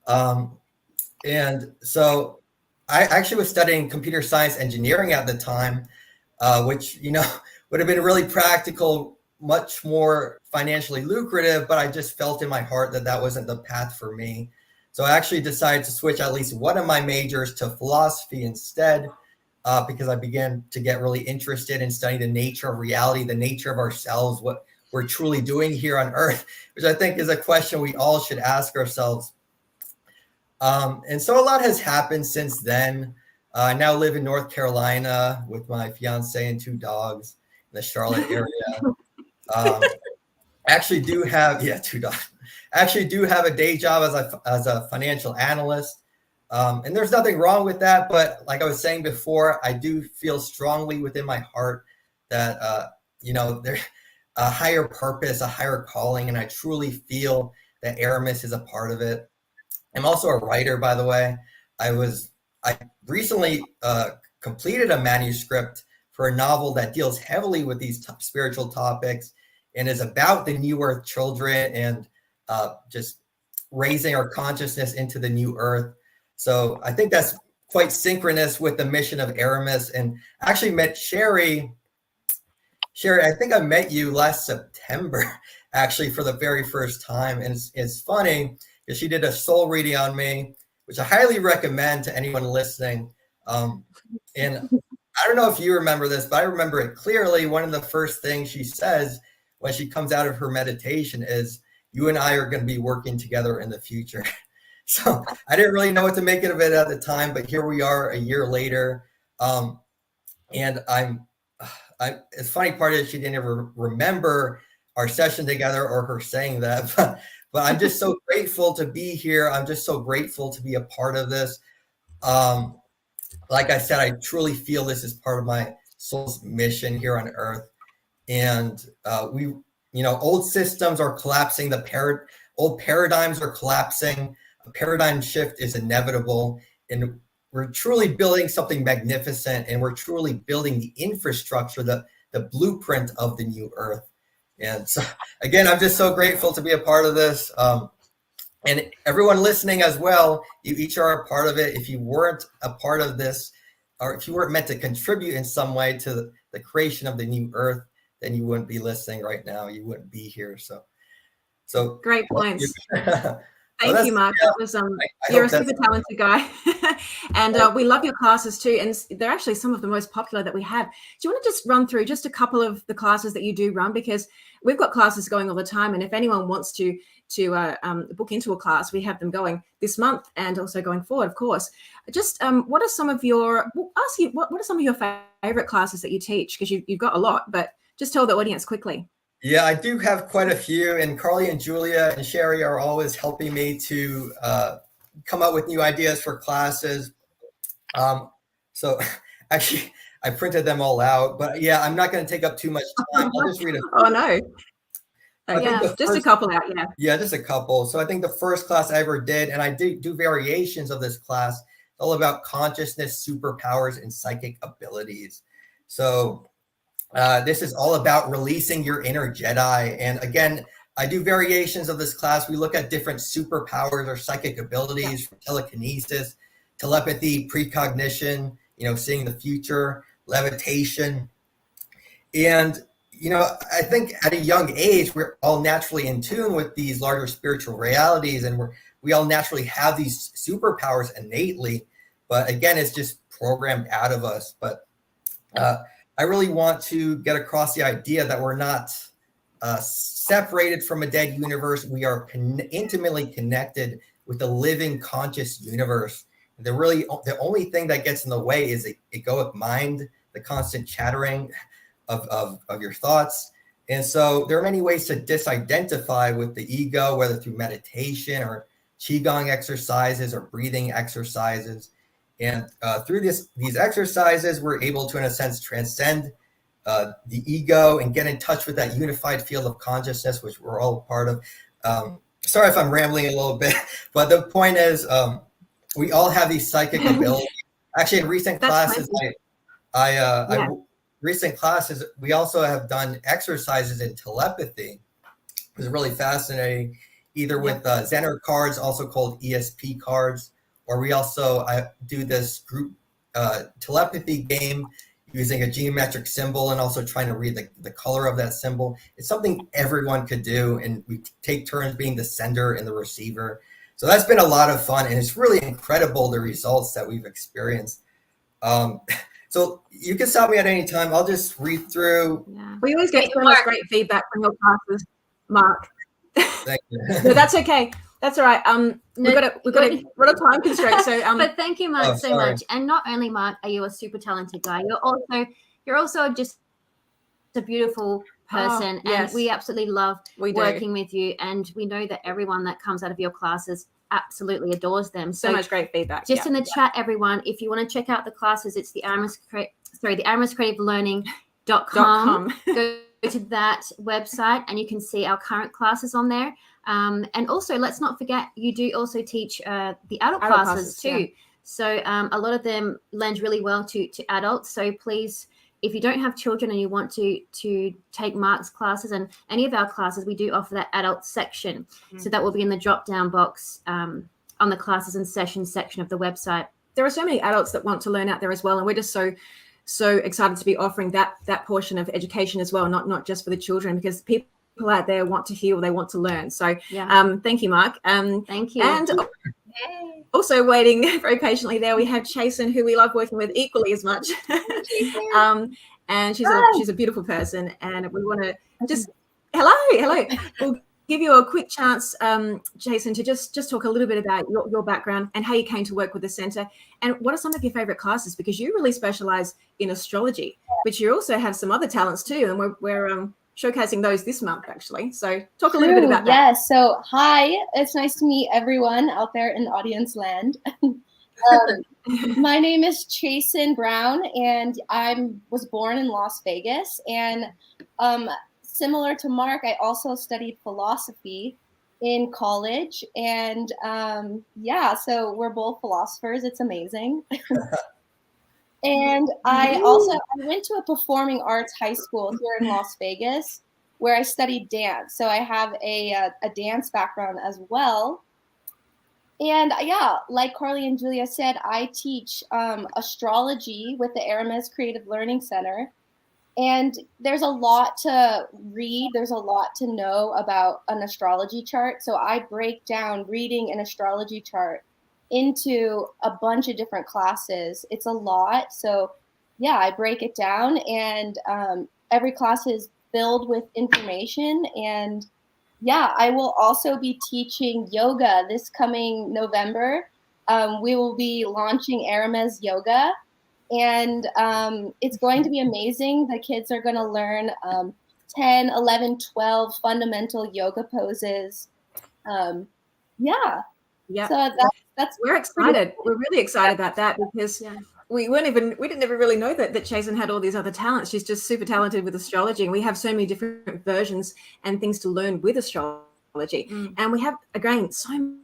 And so I actually was studying computer science engineering at the time, which, would have been really practical, much more financially lucrative, but I just felt in my heart that that wasn't the path for me. So I actually decided to switch at least one of my majors to philosophy instead, because I began to get really interested in studying the nature of reality, the nature of ourselves, what we're truly doing here on Earth, which I think is a question we all should ask ourselves. And so a lot has happened since then. I now live in North Carolina with my fiance and 2 dogs in the Charlotte area. actually do have $2. Actually do have a day job as a financial analyst. And there's nothing wrong with that. But like I was saying before, I do feel strongly within my heart that, there's a higher purpose, a higher calling. And I truly feel that Aramis is a part of it. I'm also a writer, by the way. I recently completed a manuscript for a novel that deals heavily with these spiritual topics and is about the New Earth children and just raising our consciousness into the new earth. So I think that's quite synchronous with the mission of Aramis. And I actually met Sherry. Sherry, I think I met you last September, actually, for the very first time. And it's funny because she did a soul reading on me, which I highly recommend to anyone listening. And I don't know if you remember this, but I remember it clearly. One of the first things she says when she comes out of her meditation is, "You and I are going to be working together in the future." So I didn't really know what to make of it at the time, but here we are a year later. And it's funny part is she didn't ever remember our session together or her saying that, but I'm just so grateful to be here. I'm just so grateful to be a part of this. Like I said, I truly feel this is part of my soul's mission here on earth. And old systems are collapsing. Old paradigms are collapsing. A paradigm shift is inevitable. And we're truly building something magnificent. And we're truly building the infrastructure, the blueprint of the new earth. And so, again, I'm just so grateful to be a part of this. And everyone listening as well, you each are a part of it. If you weren't a part of this, or if you weren't meant to contribute in some way to the creation of the new earth, then you wouldn't be listening right now. You wouldn't be here. So great points. Thank you, Mark. Yeah, that was you're a super talented guy. And we love your classes too. And they're actually some of the most popular that we have. Do you want to just run through just a couple of the classes that you do run? Because we've got classes going all the time. And if anyone wants to book into a class, we have them going this month and also going forward, of course. Just what are some of your, we'll ask you, what are some of your favorite classes that you teach? Because you've got a lot, but just tell the audience quickly. Yeah, I do have quite a few, and Carly and Julia and Sherry are always helping me to come up with new ideas for classes. So actually, I printed them all out, but yeah, I'm not going to take up too much time. I'll just read a few. Oh, no. Just a couple out, yeah. Yeah, just a couple. So I think the first class I ever did, and I do variations of this class, all about consciousness, superpowers, and psychic abilities. So this is all about releasing your inner Jedi. And again, I do variations of this class. We look at different superpowers or psychic abilities, telekinesis, telepathy, precognition, seeing the future, levitation. And, I think at a young age, we're all naturally in tune with these larger spiritual realities. And we all naturally have these superpowers innately. But again, it's just programmed out of us. But I really want to get across the idea that we're not separated from a dead universe. We are intimately connected with the living conscious universe. The only thing that gets in the way is the egoic mind, the constant chattering of your thoughts. And so there are many ways to disidentify with the ego, whether through meditation or qigong exercises or breathing exercises. And through these exercises, we're able to, in a sense, transcend the ego and get in touch with that unified field of consciousness, which we're all a part of. Sorry if I'm rambling a little bit, but the point is we all have these psychic abilities. Actually, in recent classes, we also have done exercises in telepathy. It was really fascinating, either with Zener cards, also called ESP cards, or we also do this group telepathy game using a geometric symbol and also trying to read the color of that symbol. It's something everyone could do, and we take turns being the sender and the receiver. So that's been a lot of fun, and it's really incredible the results that we've experienced. So you can stop me at any time. I'll just read through. Yeah. We always get so much great feedback from your classes, Mark. Thank you. No, that's okay. That's all right. We've got a time constraint. So, but thank you, Mark, so much. And not only, Mark, are you a super talented guy, you're also just a beautiful person, yes. and we absolutely love We do. working with you, and we know that everyone that comes out of your classes absolutely adores them. So much great feedback. Just in the chat, everyone, if you want to check out the classes, it's the AramisCreativeLearning.com. Go to that website and you can see our current classes on there. And also, let's not forget, you do also teach the adult classes too. Yeah. So a lot of them lend really well to adults. So please, if you don't have children and you want to take Mark's classes and any of our classes, we do offer that adult section. So that will be in the drop-down box on the classes and sessions section of the website. There are so many adults that want to learn out there as well, and we're just so excited to be offering that portion of education as well, not just for the children, because people out there want to heal, they want to learn. So thank you, Mark. Thank you. And also waiting very patiently there, we have Chasen, who we love working with equally as much. And she's a beautiful person, and we want to just hello. We'll give you a quick chance, Jason, to just talk a little bit about your background and how you came to work with the center, and what are some of your favorite classes, because you really specialize in astrology, but you also have some other talents too, and we're showcasing those this month actually. So talk a little bit about that. Yes. So hi, it's nice to meet everyone out there in audience land. My name is Chasen Brown, and I was born in Las Vegas, and similar to Mark, I also studied philosophy in college, and so we're both philosophers. It's amazing. And I went to a performing arts high school here in Las Vegas where I studied dance. So I have a dance background as well. And like Carly and Julia said, I teach astrology with the Aramis Creative Learning Center. And there's a lot to read. There's a lot to know about an astrology chart. So I break down reading an astrology chart into a bunch of different classes. It's a lot. So I break it down, and every class is filled with information. And I will also be teaching yoga this coming November. We will be launching Aramis Yoga, and it's going to be amazing. The kids are going to learn 10, 11, 12 fundamental yoga poses. So that's we're excited. We're really excited about that, because we didn't ever really know that Chasen had all these other talents. She's just super talented with astrology, and we have so many different versions and things to learn with astrology. And we have, again, so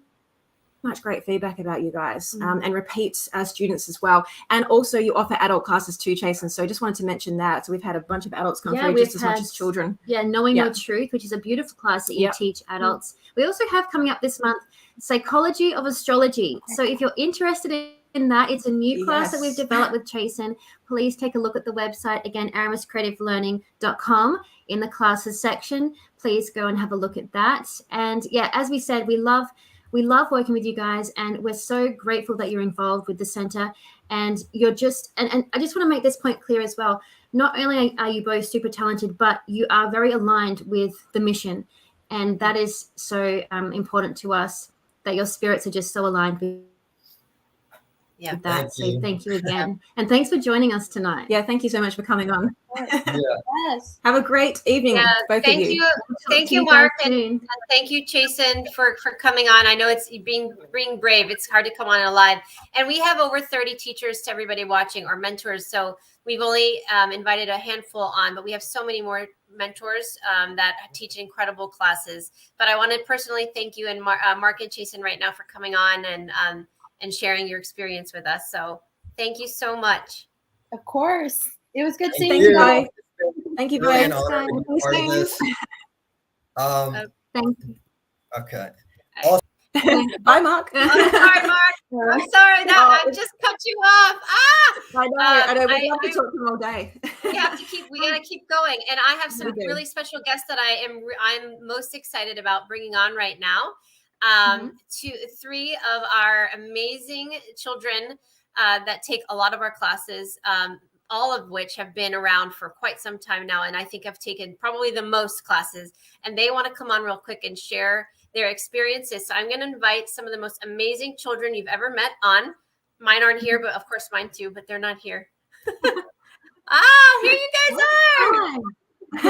much great feedback about you guys, and repeat students as well. And also you offer adult classes too, Chasen. So just wanted to mention that. So we've had a bunch of adults come through just as much as children. Knowing Your Truth, which is a beautiful class that you teach adults. We also have coming up this month, Psychology of Astrology. So if you're interested in that, it's a new class that we've developed with Chasen. Please take a look at the website, again, AramisCreativeLearning.com, in the classes section. Please go and have a look at that. And as we said, we love working with you guys, and we're so grateful that you're involved with the center. And you're just, and I just want to make this point clear as well. Not only are you both super talented, but you are very aligned with the mission. And that is so important to us, that your spirits are just so aligned with that. Thank you again. And thanks for joining us tonight. Thank you so much for coming on. Yes. Have a great evening, both of you. Thank you, Mark, and thank you, Chasen, for coming on. I know it's being brave. It's hard to come on live. And we have over 30 teachers to everybody watching, or mentors. So we've only invited a handful on, but we have so many more mentors that teach incredible classes. But I want to personally thank you and Mark and Chasen right now for coming on and sharing your experience with us. So thank you so much. Of course. It was good seeing Thank you. Bye. Thank you, Really guys. an honor to be part of this. Thank you. Okay. Bye, Mark. I'm sorry, Mark. I'm sorry. I just cut you off. I know. We'd love to talk to them all day. We gotta keep going. And I have some really special guests that I'm most excited about bringing on right now. Three of our amazing children that take a lot of our classes, all of which have been around for quite some time now, and I think have taken probably the most classes, and they want to come on real quick and share their experiences. So I'm going to invite some of the most amazing children you've ever met on. Mine aren't here, but of course mine too, but they're not here. Here you guys are.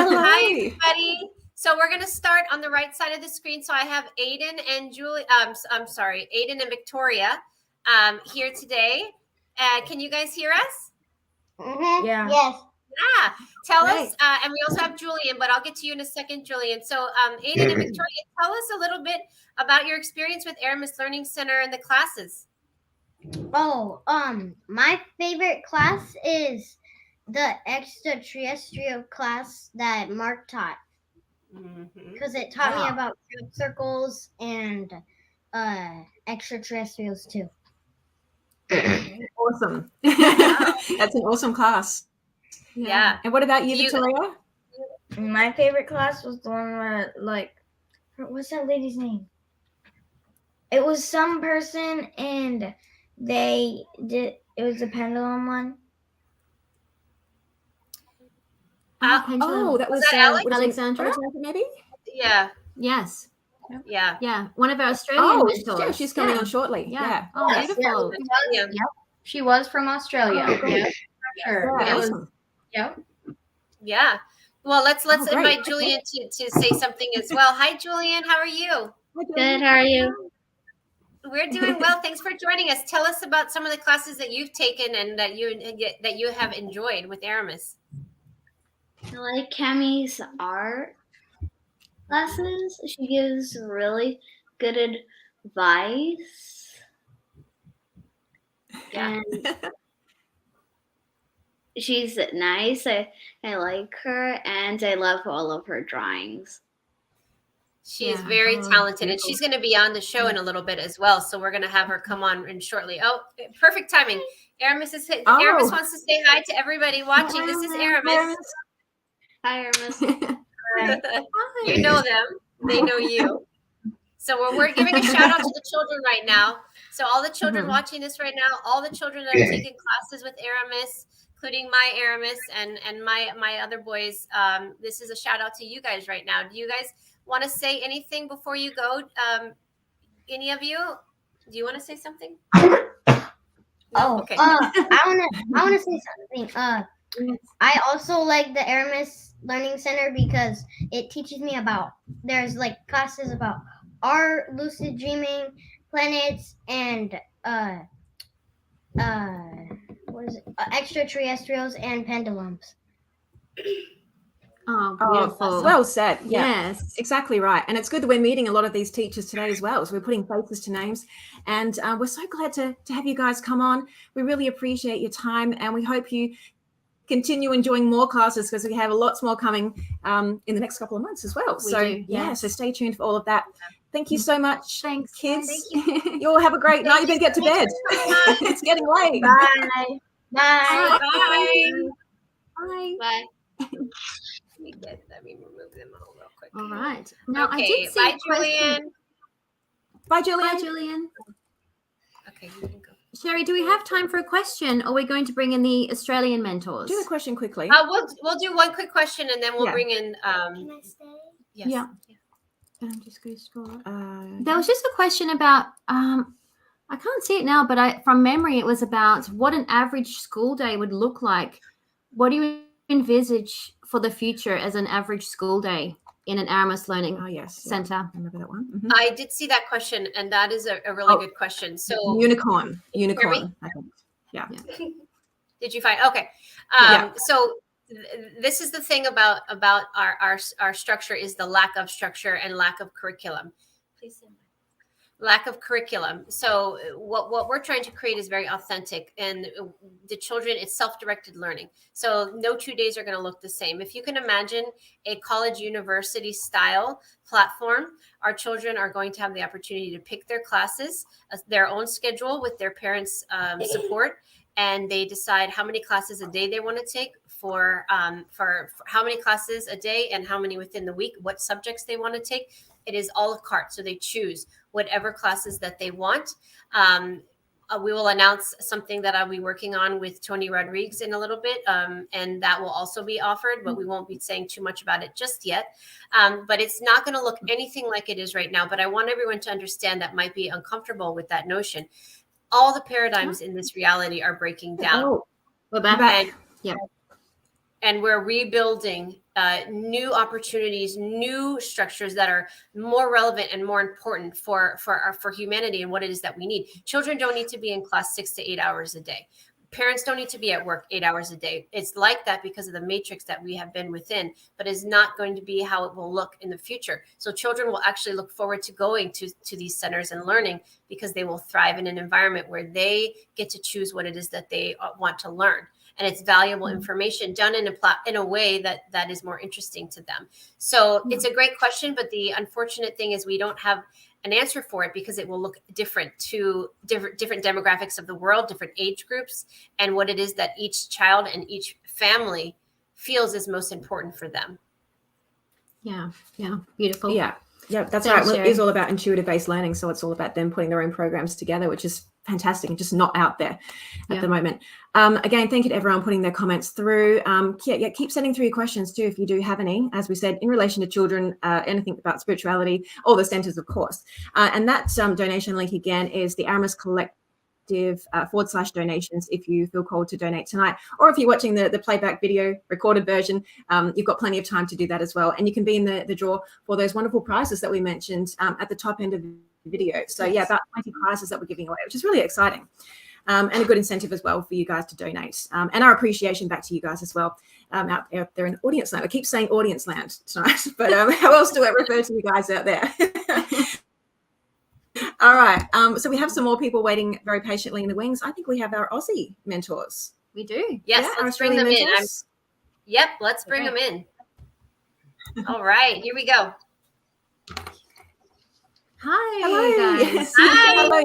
Hello. Hi, everybody. So we're going to start on the right side of the screen. So I have Aiden and Julie. I'm sorry, Aiden and Victoria here today. Can you guys hear us? Mm-hmm. Yeah. Yes. Yeah. Tell Great. us, and we also have Julian, but I'll get to you in a second, Julian. So Aiden and Victoria, tell us a little bit about your experience with Aramis Learning Center and the classes. Oh, my favorite class is the extraterrestrial class that Mark taught because it taught me about circles and extraterrestrials too. Awesome. That's an awesome class. Yeah. And what about you, Do you- Victoria? My favorite class was the one where, what's that lady's name? It was some person, and it was the pendulum one. Oh, that Was was that Alex? would have been Alexandra? Alexandra, maybe? Yeah. Yes. Yeah. Yeah. One of our Australian Oh, mentors. yeah, she's coming on shortly. Yeah. Oh, Yes. beautiful. Yeah. Yep. She was from Australia. Oh, great. Yeah, sure. Yeah, It was. awesome. Yep. Yeah. Well, let's Oh, great. invite Julian to say something as well. Hi, Julian. How are you? Hi, Julian. Good. How are you? We're doing well. Thanks for joining us. Tell us about some of the classes that you've taken and that you have enjoyed with Aramis. I like Cammie's art classes. She gives really good advice. Yeah. And she's nice. I like her, and I love all of her drawings. She's Yeah. very Oh, talented, and beautiful. she's going to be on the show in a little bit as well. So we're going to have her come on in shortly. Oh, perfect timing. Aramis Oh. wants to say hi to everybody watching. This is Aramis. Hi, Aramis. You know them. They know you. So we're giving a shout out to the children right now. So all the children watching this right now, all the children that have taken classes with Aramis, including my Aramis and my other boys, this is a shout out to you guys right now. Do you guys want to say anything before you go? Any of you? Do you want to say something? Oh, Okay. I wanna say something. I also like the Aramis Learning Center because it teaches me about there's classes about art, lucid dreaming, planets, and what is it? Extraterrestrials and pendulums. Oh, Oh, beautiful. well said. Yeah. Yes. Exactly right. And it's good that we're meeting a lot of these teachers today as well. So we're putting faces to names. And we're so glad to have you guys come on. We really appreciate your time. And we hope you continue enjoying more classes because we have lots more coming in the next couple of months as well. We So, do, yes. so stay tuned for all of that. Thank you so much, Thanks. kids. You all have a great night. You better get to bed. It's getting late. Bye. Bye. Bye. Bye. Bye. Let me remove them all real quick. All right. Now I Okay. did see Bye, a question. Julian. Bye, Julian. Bye, Julian. Okay, you can go. Sherry, do we have time for a question, or are we going to bring in the Australian mentors? Do the question quickly. We'll do one quick question and then we'll Yeah. bring in. Can I stay? Yes. Yeah. I'm just going to scroll up. Uh, There was just a question about I can't see it now, but from memory it was about what an average school day would look like. What do you envisage for the future as an average school day in an Aramis Learning oh, yes. Yeah. Center? I remember that one. Mhm. I did see that question, and that is a really good question. So, Unicorn. hear me? Unicorn. I think. did you find? Okay. Yeah. So this is the thing about our structure is the lack of structure and lack of curriculum. Please stand by. Lack of curriculum. So what we're trying to create is very authentic, and the children, it's self-directed learning. So no 2 days are going to look the same. If you can imagine a college university style platform, our children are going to have the opportunity to pick their classes, their own schedule with their parents' support, and they decide how many classes a day they want to take for how many classes a day and how many within the week, what subjects they want to take. It is a la carte. So they choose whatever classes that they want. We will announce something that I'll be working on with Tony Rodriguez in a little bit, and that will also be offered, but we won't be saying too much about it just yet. But it's not going to look anything like it is right now. But I want everyone to understand that might be uncomfortable with that notion. All the paradigms in this reality are breaking down. Oh, We're back. And Yeah. and we're rebuilding new opportunities, new structures that are more relevant and more important for humanity and what it is that we need. Children don't need to be in class 6 to 8 hours a day. Parents don't need to be at work 8 hours a day. It's like that because of the matrix that we have been within, but is not going to be how it will look in the future. So children will actually look forward to going to these centers and learning, because they will thrive in an environment where they get to choose what it is that they want to learn. And it's valuable information done in a way that is more interesting to them. So it's a great question, but the unfortunate thing is we don't have an answer for it, because it will look different to different demographics of the world, different age groups, and what it is that each child and each family feels is most important for them. Yeah, beautiful. Yeah, that's Thanks, right. Well, Sherry. it is all about intuitive-based learning, so it's all about them putting their own programs together, which is fantastic and just not out there at the moment. Again, thank you to everyone putting their comments through. Keep sending through your questions too if you do have any, as we said, in relation to children, anything about spirituality, all the centers, of course. And that donation link again is the Aramis Collective /donations if you feel called to donate tonight, or if you're watching the playback video recorded version, you've got plenty of time to do that as well, and you can be in the draw for those wonderful prizes that we mentioned at the top end of the video. So about 20 prizes that we're giving away, which is really exciting, and a good incentive as well for you guys to donate, and our appreciation back to you guys as well out there in audience land. I keep saying audience land tonight, but how else do I refer to you guys out there? All right. So we have some more people waiting very patiently in the wings. I think we have our Aussie mentors. We do. Yes, our let's bring Australian them mentors. in. Let's bring them in. All right, here we go. Hi, Hello. guys. Hi. Hello.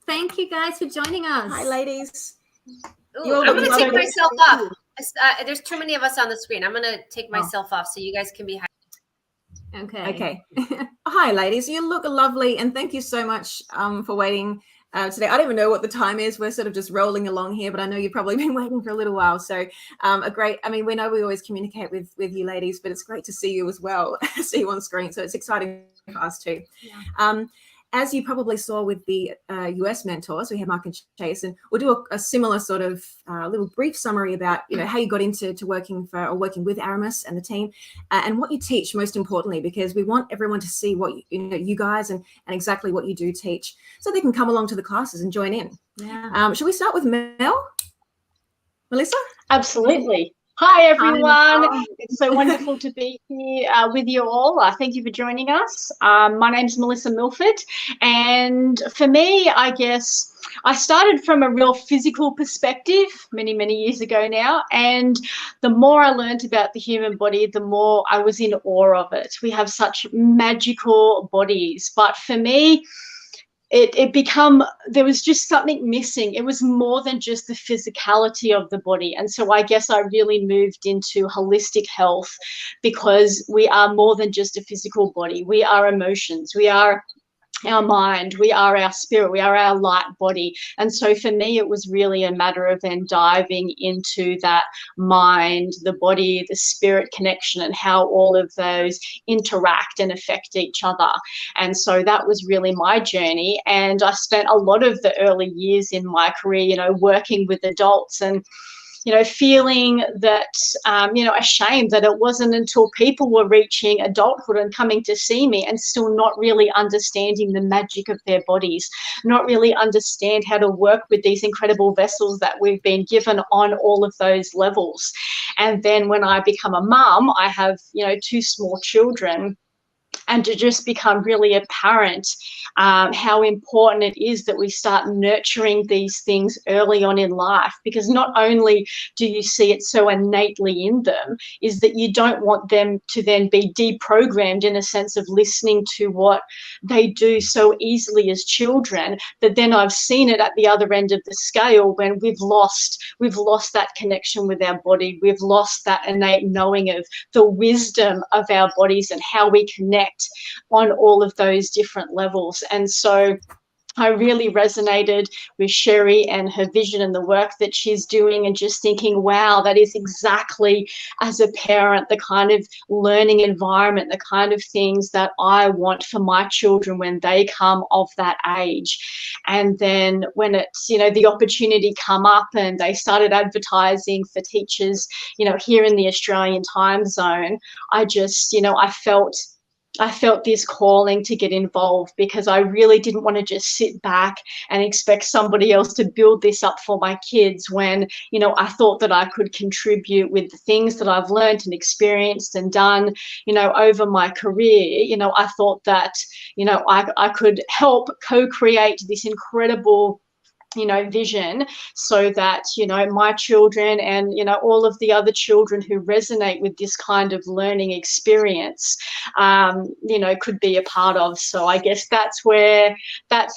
Thank you guys for joining us. Hi, ladies. Ooh, I'm going to take myself off. There's too many of us on the screen. I'm going to take myself off so you guys can be. Okay. Hi, ladies. You look lovely, and thank you so much for waiting today. I don't even know what the time is. We're sort of just rolling along here, but I know you've probably been waiting for a little while. So we know we always communicate with you ladies, but it's great to see you as well, see you on screen. So it's exciting for us too. Yeah. As you probably saw with the US mentors, we have Mark and Chase, and we'll do a similar sort of little brief summary about how you got into working with Aramis and the team, and what you teach most importantly, because we want everyone to see what you guys and exactly what you do teach, so they can come along to the classes and join in. Yeah. Shall we start with Melissa? Absolutely. Hi, everyone. It's so wonderful to be here with you all. Thank you for joining us. My name's Melissa Milford. And for me, I guess I started from a real physical perspective many, many years ago now. And the more I learned about the human body, the more I was in awe of it. We have such magical bodies. But for me, there was just something missing. It was more than just the physicality of the body. And so I guess I really moved into holistic health, because we are more than just a physical body. We are emotions. We are our mind, we are our spirit, we are our light body. And so for me, it was really a matter of then diving into that mind, the body, the spirit connection, and how all of those interact and affect each other. And so that was really my journey. And I spent a lot of the early years in my career, working with adults and feeling that, ashamed that it wasn't until people were reaching adulthood and coming to see me and still not really understanding the magic of their bodies, not really understand how to work with these incredible vessels that we've been given on all of those levels. And then when I become a mum, I have, 2 small children. And to just become really apparent how important it is that we start nurturing these things early on in life, because not only do you see it so innately in them, is that you don't want them to then be deprogrammed in a sense of listening to what they do so easily as children. But then I've seen it at the other end of the scale, when we've lost that connection with our body. We've lost that innate knowing of the wisdom of our bodies and how we connect on all of those different levels. And so I really resonated with Sherry and her vision and the work that she's doing, and just thinking, wow, that is exactly, as a parent, the kind of learning environment, the kind of things that I want for my children when they come of that age. And then when it's, the opportunity come up and they started advertising for teachers, here in the Australian time zone, I just, I felt this calling to get involved, because I really didn't want to just sit back and expect somebody else to build this up for my kids, when, I thought that I could contribute with the things that I've learned and experienced and done, over my career. I thought that, I could help co-create this incredible vision, so that my children and all of the other children who resonate with this kind of learning experience could be a part of. So I guess that's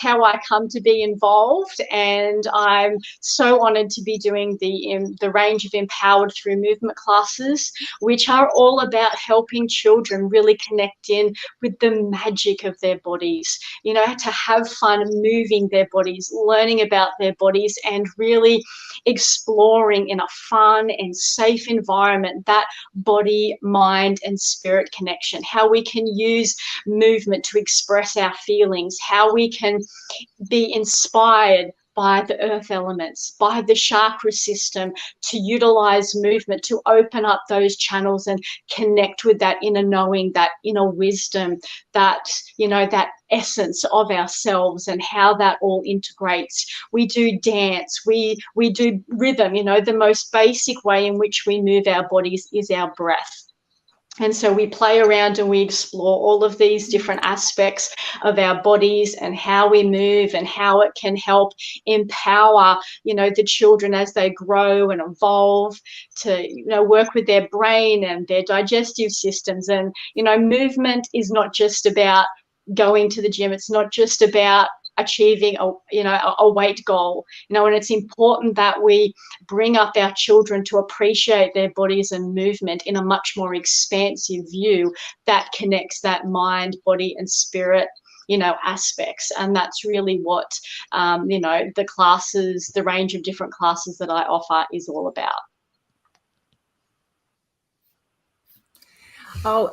how I come to be involved, and I'm so honored to be doing the range of Empowered Through Movement classes, which are all about helping children really connect in with the magic of their bodies, to have fun moving their bodies, learning about their bodies, and really exploring in a fun and safe environment that body, mind, and spirit connection, how we can use movement to express our feelings, how we can be inspired by the earth elements, by the chakra system, to utilize movement to open up those channels and connect with that inner knowing, that inner wisdom, that that essence of ourselves, and how that all integrates. We do dance, we do rhythm. The most basic way in which we move our bodies is our breath. And so we play around and we explore all of these different aspects of our bodies and how we move, and how it can help empower, the children as they grow and evolve, to, work with their brain and their digestive systems. And, movement is not just about going to the gym. It's not just about achieving a weight goal, and it's important that we bring up our children to appreciate their bodies and movement in a much more expansive view that connects that mind, body, and spirit aspects. And that's really what the classes, the range of different classes that I offer, is all about. Oh,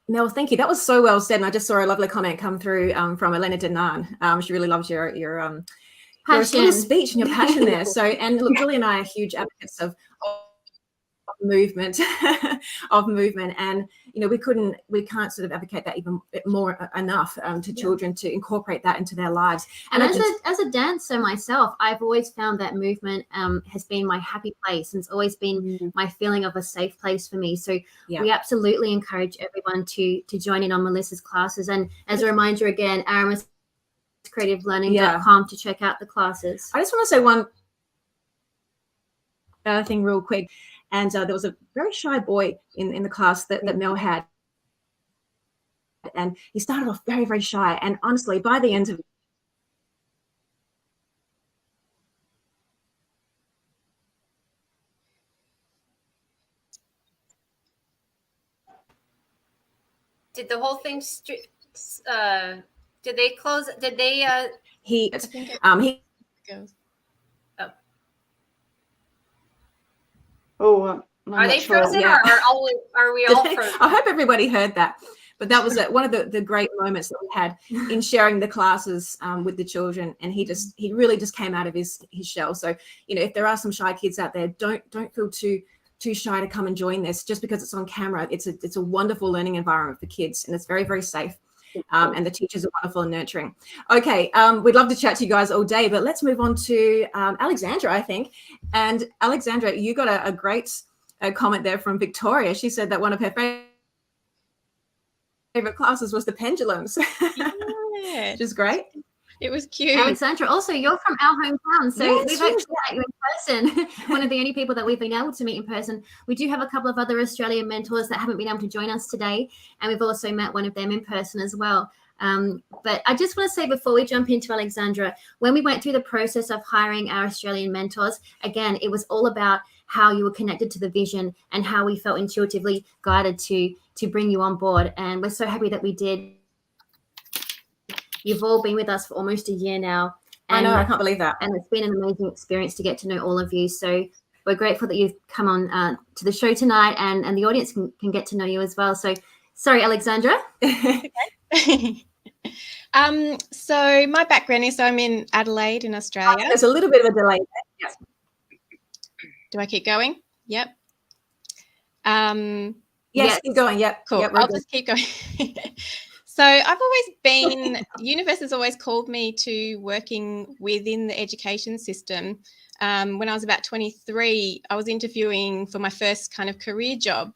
Mel, thank you. That was so well said. And I just saw a lovely comment come through from Elena Denan. She really loves your speech and your passion there. So, and look, Julie and I are huge advocates of movement, and we can't sort of advocate that even more enough to children, to incorporate that into their lives. And as a dancer myself, I've always found that movement has been my happy place, and it's always been my feeling of a safe place for me. So we absolutely encourage everyone to join in on Melissa's classes. And as a reminder again, Aramis creativelearning.com to check out the classes. I just want to say one other thing real quick. And there was a very shy boy in the class that Mel had. And he started off very, very shy. And honestly, by the end of it, did the whole thing did they close? Did they he goes. Are they frozen, or are we all frozen? I hope everybody heard that. But that was one of the great moments that we had in sharing the classes with the children. And he really just came out of his shell. So, if there are some shy kids out there, don't feel too shy to come and join this. Just because it's on camera, it's a wonderful learning environment for kids, and it's very, very safe. And the teachers are wonderful and nurturing. Okay, we'd love to chat to you guys all day, but let's move on to Alexandra, I think. And Alexandra, you got a great comment there from Victoria. She said that one of her favorite classes was the pendulums, which is great. It was cute. Alexandra, also, you're from our hometown, so we've actually met you in person. One of the only people that we've been able to meet in person. We do have a couple of other Australian mentors that haven't been able to join us today, and we've also met one of them in person as well. But I just want to say, before we jump into Alexandra, when we went through the process of hiring our Australian mentors, again, it was all about how you were connected to the vision and how we felt intuitively guided to bring you on board. And we're so happy that we did. you've all been with us for almost a year now. I know, I can't believe that. And it's been an amazing experience to get to know all of you. So we're grateful that you've come on to the show tonight, and the audience can get to know you as well. So sorry, Alexandra. So my background is I'm in Adelaide in Australia. There's a little bit of a delay there. Yes. Do I keep going? Yep. Yes, keep going. Yep. Cool. Yep, I'll just keep going. So I've always been, universe has always called me to working within the education system. When I was about 23, I was interviewing for my first kind of career job.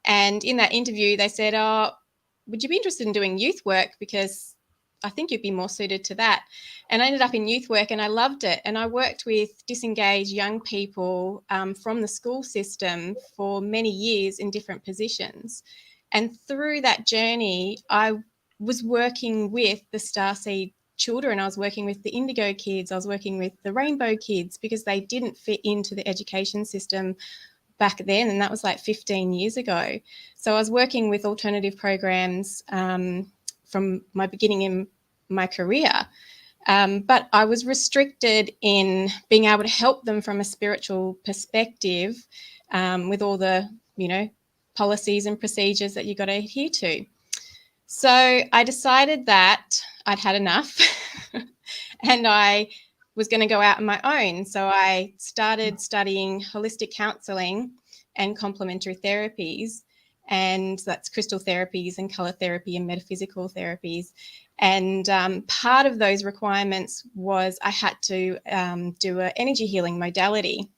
And in that interview, they said, oh, would you be interested in doing youth work? Because I think you'd be more suited to that. And I ended up in youth work and I loved it. And I worked with disengaged young people from the school system for many years in different positions. And through that journey, I was working with the Starseed children. I was working with the Indigo kids. I was working with the Rainbow kids because they didn't fit into the education system back then. And that was like 15 years ago. So I was working with alternative programs from my beginning in my career. But I was restricted in being able to help them from a spiritual perspective with all the, policies and procedures that you got to adhere to. So I decided that I'd had enough and I was going to go out on my own. So I started studying holistic counselling and complementary therapies, and that's crystal therapies and colour therapy and metaphysical therapies. And part of those requirements was I had to do an energy healing modality.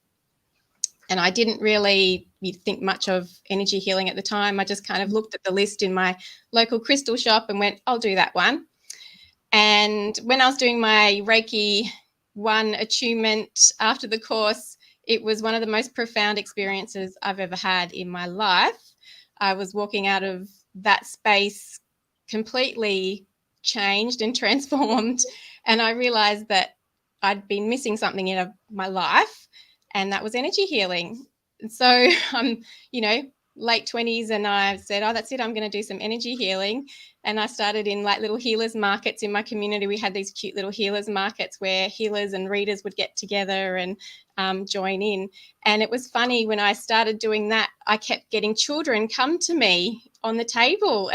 And I didn't really think much of energy healing at the time. I just kind of looked at the list in my local crystal shop and went, I'll do that one. And when I was doing my Reiki 1 attunement after the course, it was one of the most profound experiences I've ever had in my life. I was walking out of that space completely changed and transformed. And I realized that I'd been missing something in my life, and that was energy healing. And so I'm, late 20s, and I said, oh, that's it, I'm going to do some energy healing. And I started in like little healers markets in my community. We had these cute little healers markets where healers and readers would get together and join in. And it was funny, when I started doing that, I kept getting children come to me on the table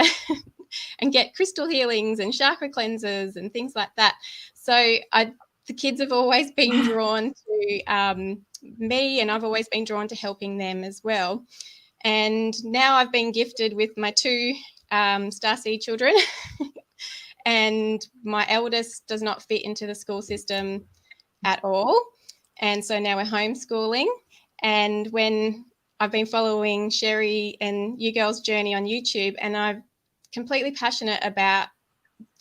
and get crystal healings and chakra cleansers and things like that. So the kids have always been drawn to me, and I've always been drawn to helping them as well. And now I've been gifted with my 2 Starseed children and my eldest does not fit into the school system at all. And so now we're homeschooling. And when I've been following Sherry and you girls' journey on YouTube, and I'm completely passionate about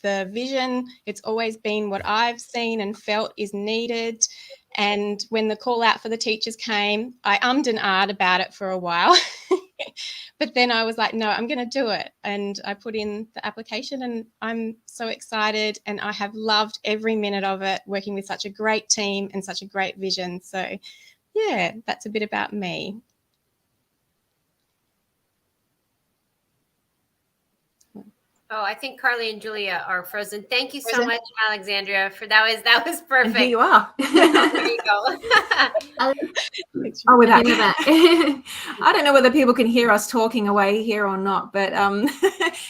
the vision. It's always been what I've seen and felt is needed. And when the call out for the teachers came, I ummed and ahed about it for a while. But then I was like, no, I'm going to do it. And I put in the application, and I'm so excited. And I have loved every minute of it, working with such a great team and such a great vision. So, yeah, that's a bit about me. Oh, I think Carly and Julia are frozen. Thank you so much, Alexandria, for that was perfect. And here you are. There you go. Oh, we're back. I don't know whether people can hear us talking away here or not, but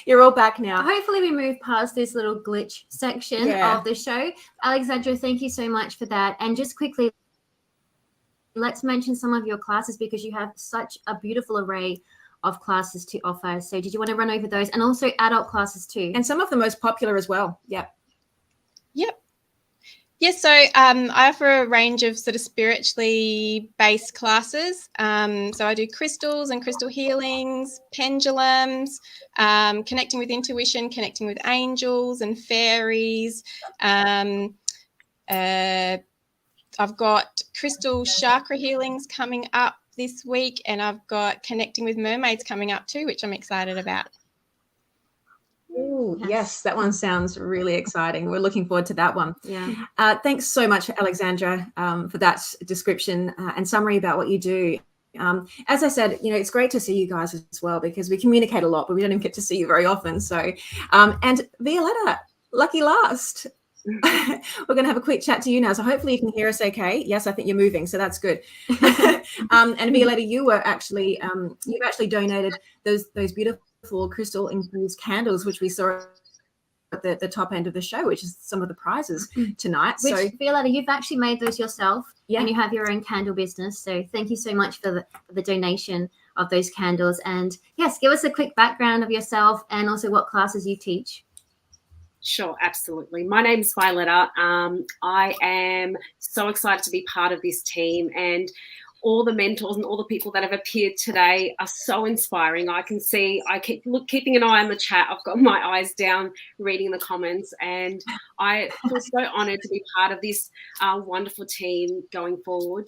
you're all back now. Hopefully we move past this little glitch section of the show. Alexandra, thank you so much for that. And just quickly, let's mention some of your classes, because you have such a beautiful array of classes to offer. So did you want to run over those, and also adult classes too? And some of the most popular as well. Yep. Yes, so I offer a range of sort of spiritually based classes. So I do crystals and crystal healings, pendulums, connecting with intuition, connecting with angels and fairies. I've got crystal chakra healings coming up this week, and I've got connecting with mermaids coming up too, which I'm excited about. Oh, yes, that one sounds really exciting. We're looking forward to that one. Yeah. Thanks so much, Alexandra, for that description and summary about what you do. As I said, it's great to see you guys as well, because we communicate a lot, but we don't even get to see you very often. So, and Violetta, lucky last. We're going to have a quick chat to you now. So hopefully you can hear us okay. Yes, I think you're moving, so that's good. And Violetta, you've actually donated those beautiful crystal infused candles, which we saw at the top end of the show, which is some of the prizes tonight. Which, Violetta, you've actually made those yourself, yeah, and you have your own candle business. So thank you so much for the donation of those candles. And yes, give us a quick background of yourself and also what classes you teach. Sure, absolutely. My name is Violetta. I am so excited to be part of this team, and all the mentors and all the people that have appeared today are so inspiring. I can see, I keep keeping an eye on the chat. I've got my eyes down reading the comments, and I feel so honored to be part of this wonderful team going forward.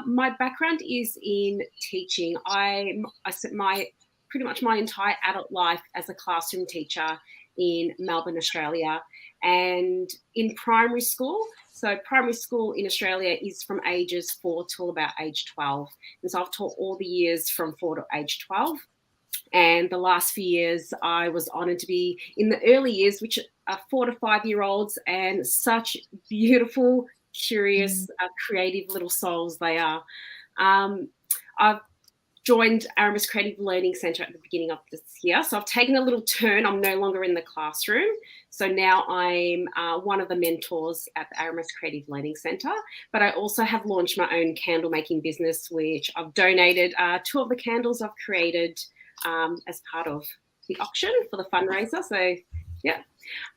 My background is in teaching. I spent pretty much my entire adult life as a classroom teacher in Melbourne, Australia, and in primary school. So primary school in Australia is from ages 4 till about age 12. And so I've taught all the years from 4 to age 12. And the last few years, I was honoured to be in the early years, which are 4 to 5 year olds, and such beautiful, curious, creative little souls they are. I've joined Aramis Creative Learning Centre at the beginning of this year. So I've taken a little turn. I'm no longer in the classroom. So now I'm one of the mentors at the Aramis Creative Learning Centre. But I also have launched my own candle making business, which I've donated 2 of the candles I've created as part of the auction for the fundraiser. So yeah,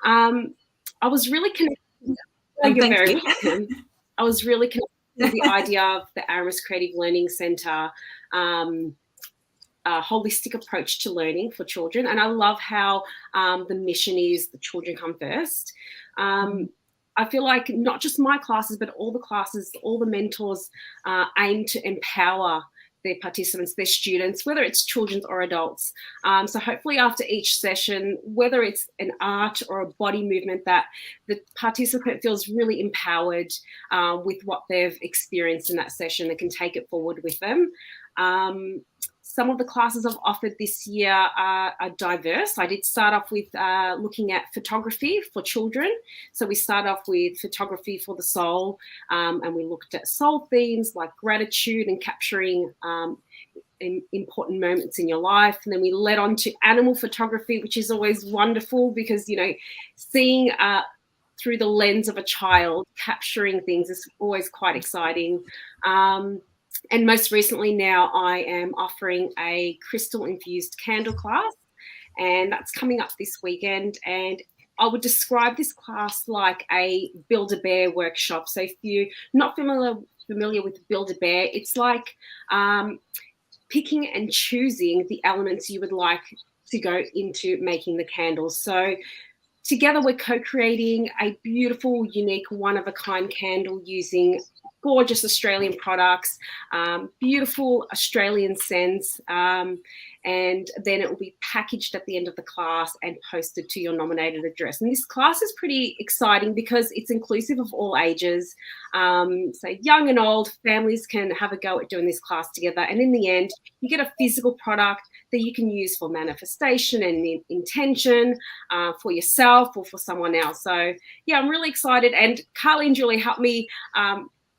I was really connected. I was really connected with the idea of the Aramis Creative Learning Centre, a holistic approach to learning for children. And I love how the mission is the children come first. I feel like not just my classes, but all the classes, all the mentors aim to empower their participants, their students, whether it's children or adults. So hopefully after each session, whether it's an art or a body movement, that the participant feels really empowered with what they've experienced in that session and can take it forward with them. Some of the classes I've offered this year are diverse. I did start off with looking at photography for children. So we start off with photography for the soul, and we looked at soul themes like gratitude and capturing important moments in your life. And then we led on to animal photography, which is always wonderful because, you know, seeing through the lens of a child, capturing things is always quite exciting. And most recently now I am offering a crystal infused candle class, and that's coming up this weekend. And I would describe this class like a Build-A-Bear workshop. So if you're not familiar with Build-A-Bear, it's like picking and choosing the elements you would like to go into making the candles. So together we're co-creating a beautiful, unique, one-of-a-kind candle using gorgeous Australian products, beautiful Australian scents, and then it will be packaged at the end of the class and posted to your nominated address. And this class is pretty exciting because it's inclusive of all ages. So young and old, families can have a go at doing this class together. And in the end, you get a physical product that you can use for manifestation and intention for yourself or for someone else. So yeah, I'm really excited. And Carly and Julie helped me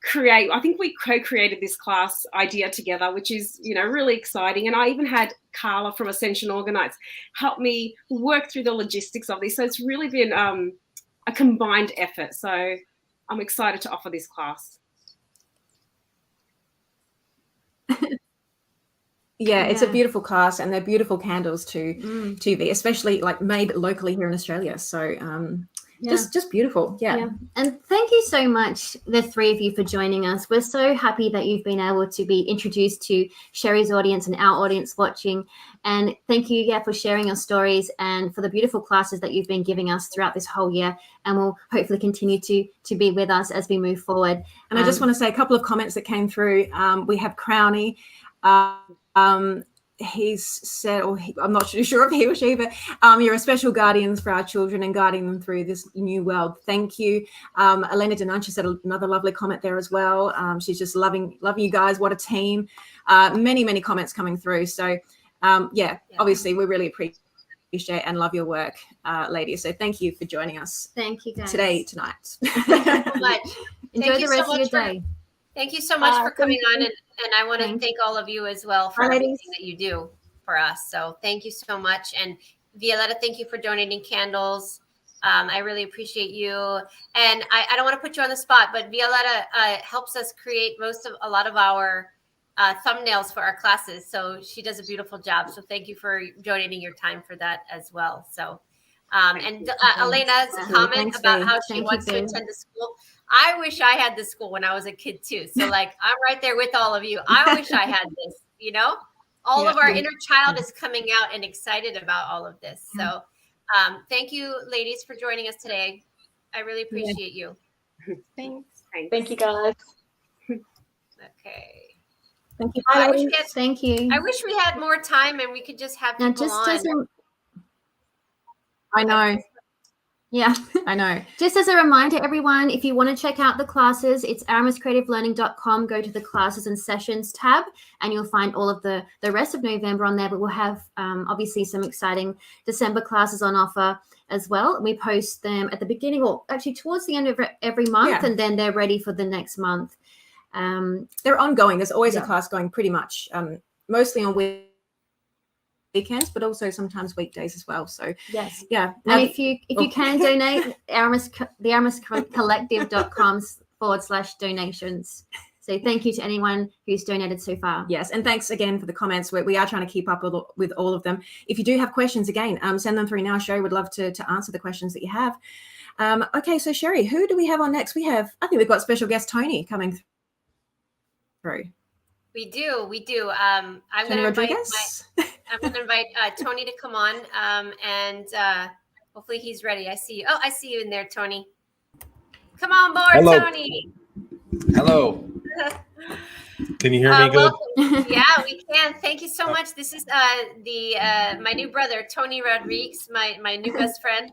create, I think we co-created this class idea together, which is, you know, really exciting. And I even had Carla from Ascension Organites help me work through the logistics of this. So it's really been a combined effort. So I'm excited to offer this class. Yeah, it's a beautiful class, and they're beautiful candles too, especially like made locally here in Australia. So just beautiful. Yeah. And thank you so much, the three of you, for joining us. We're so happy that you've been able to be introduced to Sherry's audience and our audience watching. And thank you, for sharing your stories and for the beautiful classes that you've been giving us throughout this whole year, and will hopefully continue to be with us as we move forward. And I just want to say a couple of comments that came through. We have Crowny. He's said, I'm not sure if he or she, but you're a special guardians for our children and guiding them through this new world. Thank you. Elena Denuncia said another lovely comment there as well. She's just loving you guys. What a team. Many comments coming through. So obviously we really appreciate appreciate and love your work, ladies. So thank you for joining us Thank you, guys. tonight. Thank you so much. Enjoy Thank the you rest so of your much for- day. Thank you so much for coming thank on, and I want to Thank thank all of you as well for Bye, everything ladies. that you do for us. So thank you so much. And Violetta, thank you for donating candles. I really appreciate you. And I don't want to put you on the spot, but Violetta helps us create a lot of our thumbnails for our classes. So she does a beautiful job. So thank you for donating your time for that as well. So, and Elena's comment Thanks, about Vee. how she Thank you, wants to Vee. attend the school. I wish I had this school when I was a kid too. So like, I'm right there with all of you. I wish I had this, all of our inner child is coming out and excited about all of this. So thank you, ladies, for joining us today. I really appreciate you. Thanks. Thank you, guys. Okay. Thank you. I Bye, wish ladies. Thank you. I wish we had more time and we could just have Now, people just on. as a, I know. yeah. I know. Just as a reminder, everyone, if you want to check out the classes, it's aramiscreativelearning.com. Go to the classes and sessions tab, and you'll find all of the rest of November on there. But we'll have obviously some exciting December classes on offer as well. We post them at the beginning, or actually towards the end of every month, and then they're ready for the next month. They're ongoing. There's always a Yeah. class going pretty much, mostly on weekends, but also sometimes weekdays as well. So Yes. yeah. And if you can donate, aramiscollective.com/donations. So thank you to anyone who's donated so far. Yes, and thanks again for the comments. We are trying to keep up with all of them. If you do have questions, again, send them through now. Sherry would love to answer the questions that you have. Okay, so Sherry, who do we have on next? I think we've got special guest Tony coming through. We do. I'm going to invite Tony to come on, and hopefully he's ready. I see you. Oh, I see you in there, Tony. Come on board, Hello. Tony. Hello. Can you hear me good? Welcome. Yeah, we can. Thank you so much. This is my new brother, Tony Rodriguez, my new best friend.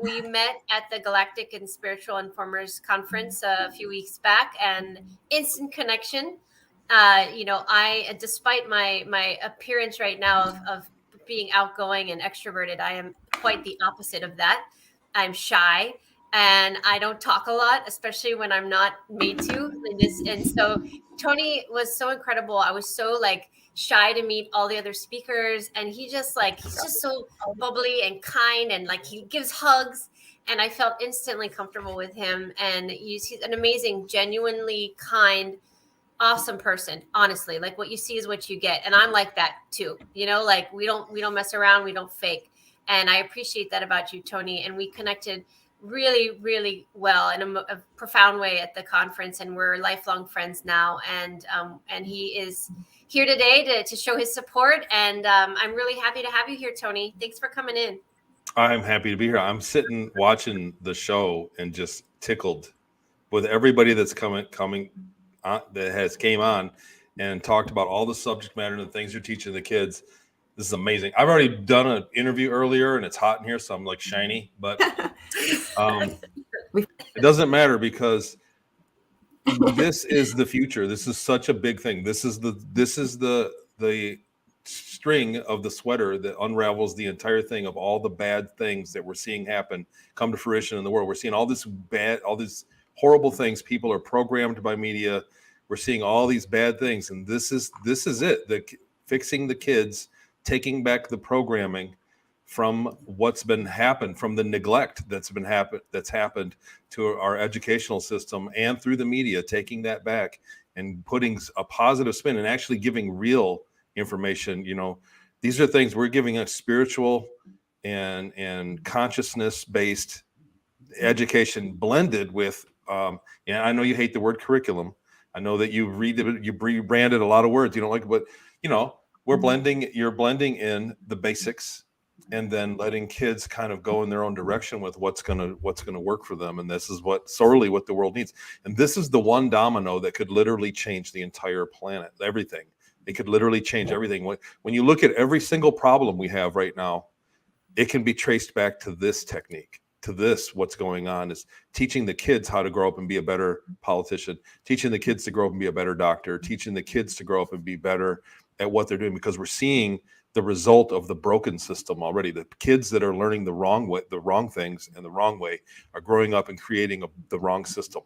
We met at the Galactic and Spiritual Informers Conference a few weeks back, and instant connection. Despite my appearance right now of being outgoing and extroverted, I am quite the opposite of that. I'm shy and I don't talk a lot, especially when I'm not made to. And so Tony was so incredible. I was so shy to meet all the other speakers, and he's just so bubbly and kind, and he gives hugs, and I felt instantly comfortable with him. And he's an amazing, genuinely kind, awesome person. Honestly, what you see is what you get, and I'm like that too. We don't mess around, we don't fake, and I appreciate that about you, Tony. And we connected really, really well in a profound way at the conference, and we're lifelong friends now. And he is here today to show his support, and I'm really happy to have you here, Tony. Thanks for coming in. I'm happy to be here. I'm sitting watching the show and just tickled with everybody that's coming that has came on and talked about all the subject matter and the things you're teaching the kids. This is amazing. I've already done an interview earlier and it's hot in here, so I'm shiny, but it doesn't matter because this is the future. This is such a big thing. This is the string of the sweater that unravels the entire thing of all the bad things that we're seeing happen come to fruition in the world. We're seeing all these horrible things. People are programmed by media. We're seeing all these bad things, and this is it. Fixing the kids, taking back the programming from what's been happened, from the neglect that's happened to our educational system and through the media, taking that back and putting a positive spin and actually giving real information. These are things we're giving a spiritual and consciousness based education blended with I know you hate the word curriculum. I know that you rebranded a lot of words you don't like, but you're blending in the basics and then letting kids kind of go in their own direction with what's gonna work for them. And this is sorely what the world needs. And this is the one domino that could literally change the entire planet, everything. It could literally change everything. When you look at every single problem we have right now, it can be traced back to this technique. To this, what's going on is teaching the kids how to grow up and be a better politician, teaching the kids to grow up and be a better doctor, teaching the kids to grow up and be better at what they're doing, because we're seeing the result of the broken system already. The kids that are learning the wrong way, the wrong things and the wrong way are growing up and creating the wrong system.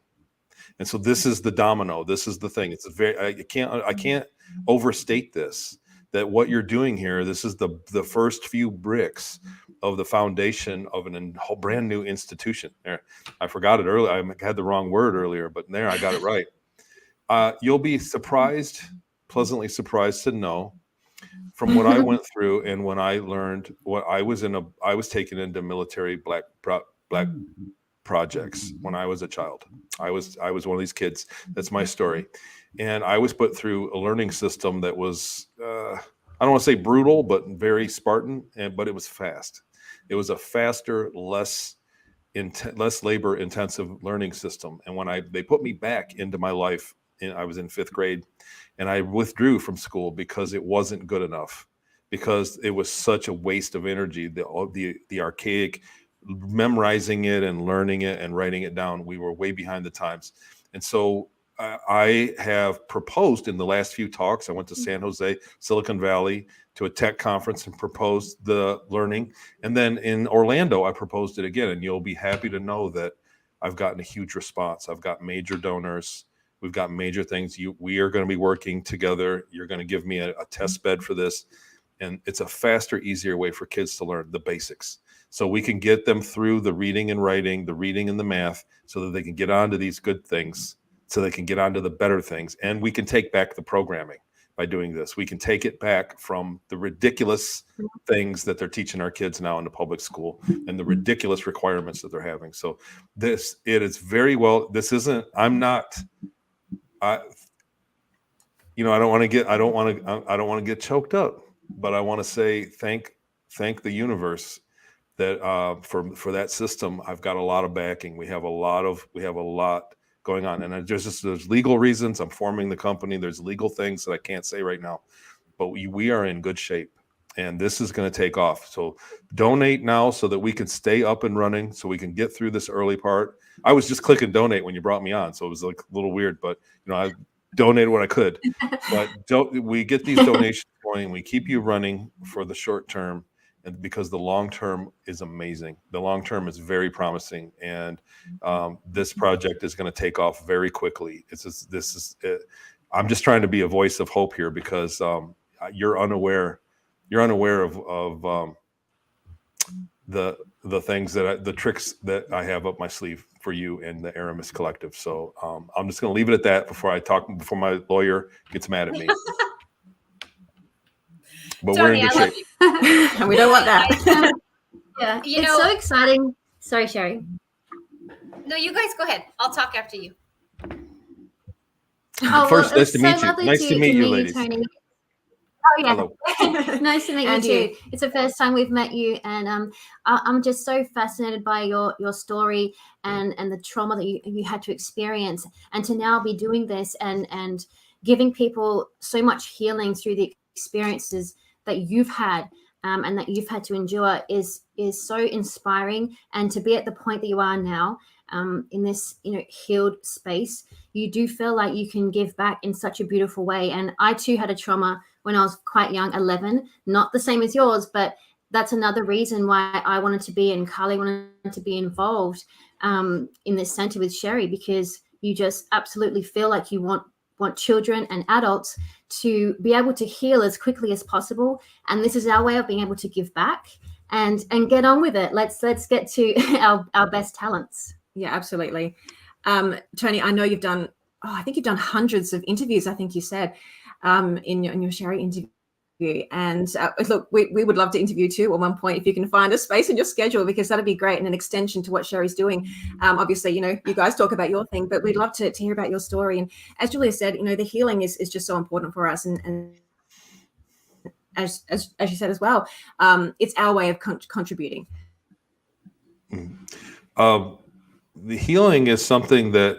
And so this is the domino. This is the thing. It's a very, I can't overstate this, that what you're doing here, this is the first few bricks of the foundation of a brand new institution. There, I forgot it earlier. I had the wrong word earlier, but there I got it right. You'll be surprised, pleasantly surprised to know, from what I went through and when I learned what I was taken into military black projects when I was a child. I was one of these kids. That's my story. And I was put through a learning system that was, I don't want to say brutal, but very Spartan, but it was fast. It was a faster, less labor intensive learning system. And when they put me back into my life, I was in 5th grade, and I withdrew from school because it wasn't good enough, because it was such a waste of energy. The archaic memorizing it and learning it and writing it down, we were way behind the times. And so I have proposed in the last few talks. I went to San Jose, Silicon Valley, to a tech conference and proposed the learning. And then in Orlando, I proposed it again. And you'll be happy to know that I've gotten a huge response. I've got major donors. We've got major things. We are going to be working together. You're going to give me a test bed for this. And it's a faster, easier way for kids to learn the basics. So we can get them through the reading and writing, the reading and the math, so that they can get onto these good things, so they can get onto the better things. And we can take back the programming by doing this. We can take it back from the ridiculous things that they're teaching our kids now in the public school and the ridiculous requirements that they're having. So it is very well, this isn't, I'm not, I don't want to get choked up, but I want to say, thank the universe that for that system. I've got a lot of backing. We have a lot going on, and there's legal reasons. I'm forming the company. There's legal things that I can't say right now, but we are in good shape, and this is going to take off. So donate now so that we can stay up and running, so we can get through this early part. I was just clicking donate when you brought me on, so it was like a little weird, but I donated what I could. But we get these donations going, we keep you running for the short term, and because the long term is amazing. The long term is very promising, and this project is going to take off very quickly. I'm just trying to be a voice of hope here, because you're unaware of the things the tricks that I have up my sleeve for you and the Aramis Collective. So I'm just going to leave it at that before my lawyer gets mad at me. But Tony, we're in good shape. And we don't want that. Yeah, it's so exciting. Sorry, Sherry. No, you guys go ahead. I'll talk after you. Oh, First, nice to meet you. lovely Nice to meet you, you, ladies. Tony. Oh yeah, Hello. nice to meet And you you. too. It's the first time we've met you, and I'm just so fascinated by your story and the trauma that you had to experience, and to now be doing this and giving people so much healing through the experiences that you've had and that you've had to endure is so inspiring. And to be at the point that you are now, in this healed space, you do feel like you can give back in such a beautiful way. And I too had a trauma when I was quite young, 11, not the same as yours, but that's another reason why I wanted to be, and Carly wanted to be involved in this center with Sherry, because you just absolutely feel like you want children and adults to be able to heal as quickly as possible. And this is our way of being able to give back and get on with it. Let's get to our best talents. Yeah, absolutely. Tony, I know you've done, I think you've done hundreds of interviews, I think you said, in your Sherry interview. And look, we would love to interview too at one point, if you can find a space in your schedule, because that'd be great and an extension to what Sherry's doing. Obviously, you guys talk about your thing, but we'd love to hear about your story. And as Julia said, the healing is just so important for us. And as you said as well, it's our way of contributing. The healing is something that,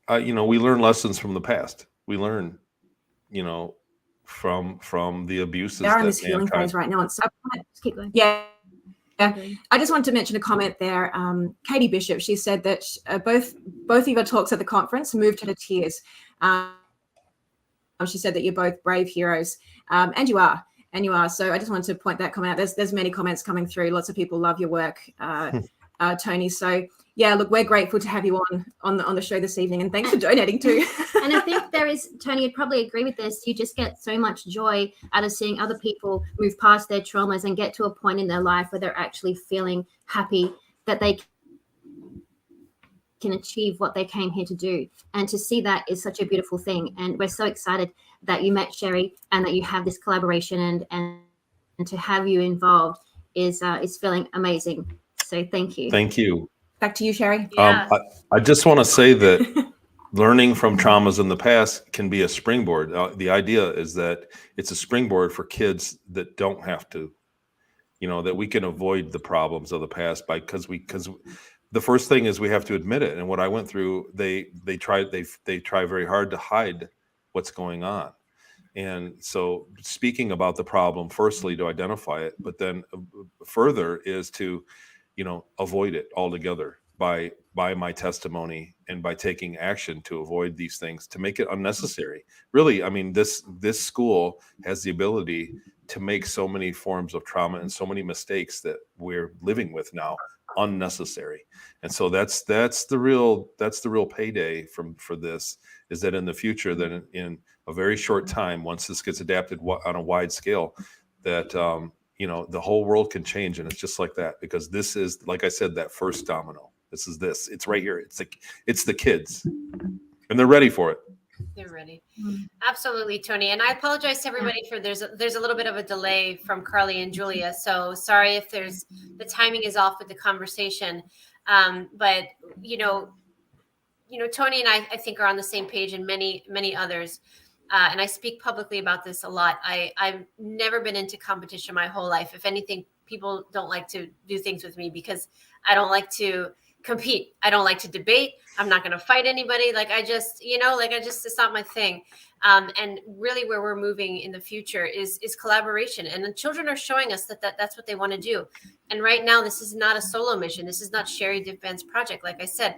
we learn lessons from the past. We learn, from the abuses. They're in this healing phase right now. And so just keep going. Yeah. I just wanted to mention a comment there. Katie Bishop, she said that both of your talks at the conference moved her to tears. She said that you're both brave heroes, and you are. and you are. So I just wanted to point that comment out. There's many comments coming through. Lots of people love your work, Tony. So yeah, look, we're grateful to have you on the show this evening, and thanks for donating too. And I think there is, Tony, you'd probably agree with this. You just get so much joy out of seeing other people move past their traumas and get to a point in their life where they're actually feeling happy that they can achieve what they came here to do. And to see that is such a beautiful thing. And we're so excited that you met Sherry and that you have this collaboration, and to have you involved is feeling amazing. So thank you. Thank you. Back to you, Sherry. Yeah. I just want to say that learning from traumas in the past can be a springboard. The idea is that it's a springboard for kids that don't have to, that we can avoid the problems of the past because the first thing is we have to admit it. And what I went through, they try very hard to hide what's going on. And so speaking about the problem, firstly, to identify it, but then further is to, avoid it altogether by my testimony and by taking action to avoid these things, to make it unnecessary. Really, I mean, this school has the ability to make so many forms of trauma and so many mistakes that we're living with now unnecessary. And so that's the real payday for this, is that in the future, that in a very short time, once this gets adapted on a wide scale, that the whole world can change. And it's just like that, because this is, like I said, that first domino. It's right here. It's the kids, and they're ready for it. They're ready. Absolutely, Tony. And I apologize to everybody for there's a little bit of a delay from Carly and Julia. So sorry if the timing is off with the conversation. But Tony and I think are on the same page, and many, many others. And I speak publicly about this a lot. I've never been into competition my whole life. If anything, people don't like to do things with me because I don't like to compete. I don't like to debate. I'm not going to fight anybody. It's not my thing. And really where we're moving in the future is collaboration. And the children are showing us that's what they want to do. And right now, this is not a solo mission. This is not Sherry Divvan's project. Like I said,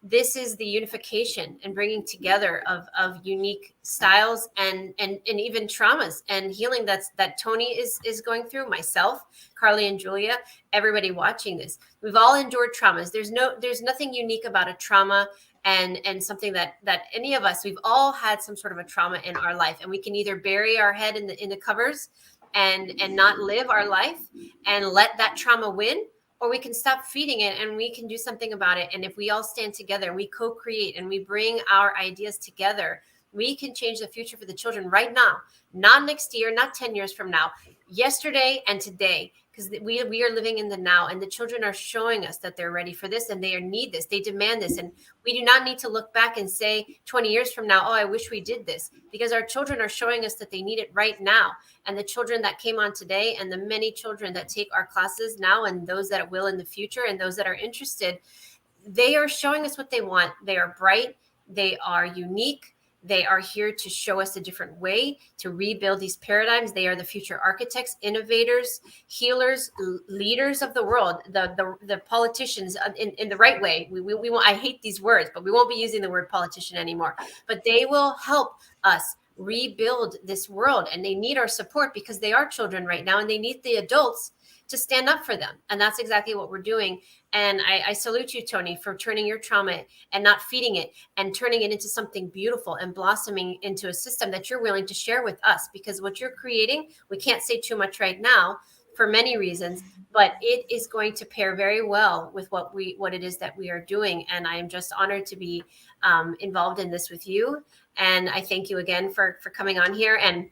this is the unification and bringing together of unique styles and even traumas and healing that Tony is going through, myself, Carly and Julia, everybody watching this. We've all endured traumas. There's nothing unique about a trauma and something that any of us, we've all had some sort of a trauma in our life, and we can either bury our head in the covers and not live our life and let that trauma win, or we can stop feeding it and we can do something about it. And if we all stand together and we co-create and we bring our ideas together, we can change the future for the children right now, not next year, not 10 years from now, yesterday and today, because we are living in the now, and the children are showing us that they're ready for this and they need this. They demand this. And we do not need to look back and say 20 years from now, oh, I wish we did this, because our children are showing us that they need it right now. And the children that came on today and the many children that take our classes now and those that will in the future and those that are interested, they are showing us what they want. They are bright. They are unique. They are here to show us a different way to rebuild these paradigms. They are the future architects, innovators, healers, leaders of the world, the politicians in the right way. We won't, I hate these words, but we won't be using the word politician anymore. But they will help us rebuild this world, and they need our support because they are children right now, and they need the adults to stand up for them. And that's exactly what we're doing. And I salute you, Tony, for turning your trauma and not feeding it and turning it into something beautiful and blossoming into a system that you're willing to share with us, because what you're creating, we can't say too much right now for many reasons, but it is going to pair very well with what it is that we are doing. And I am just honored to be involved in this with you. And I thank you again for coming on here. And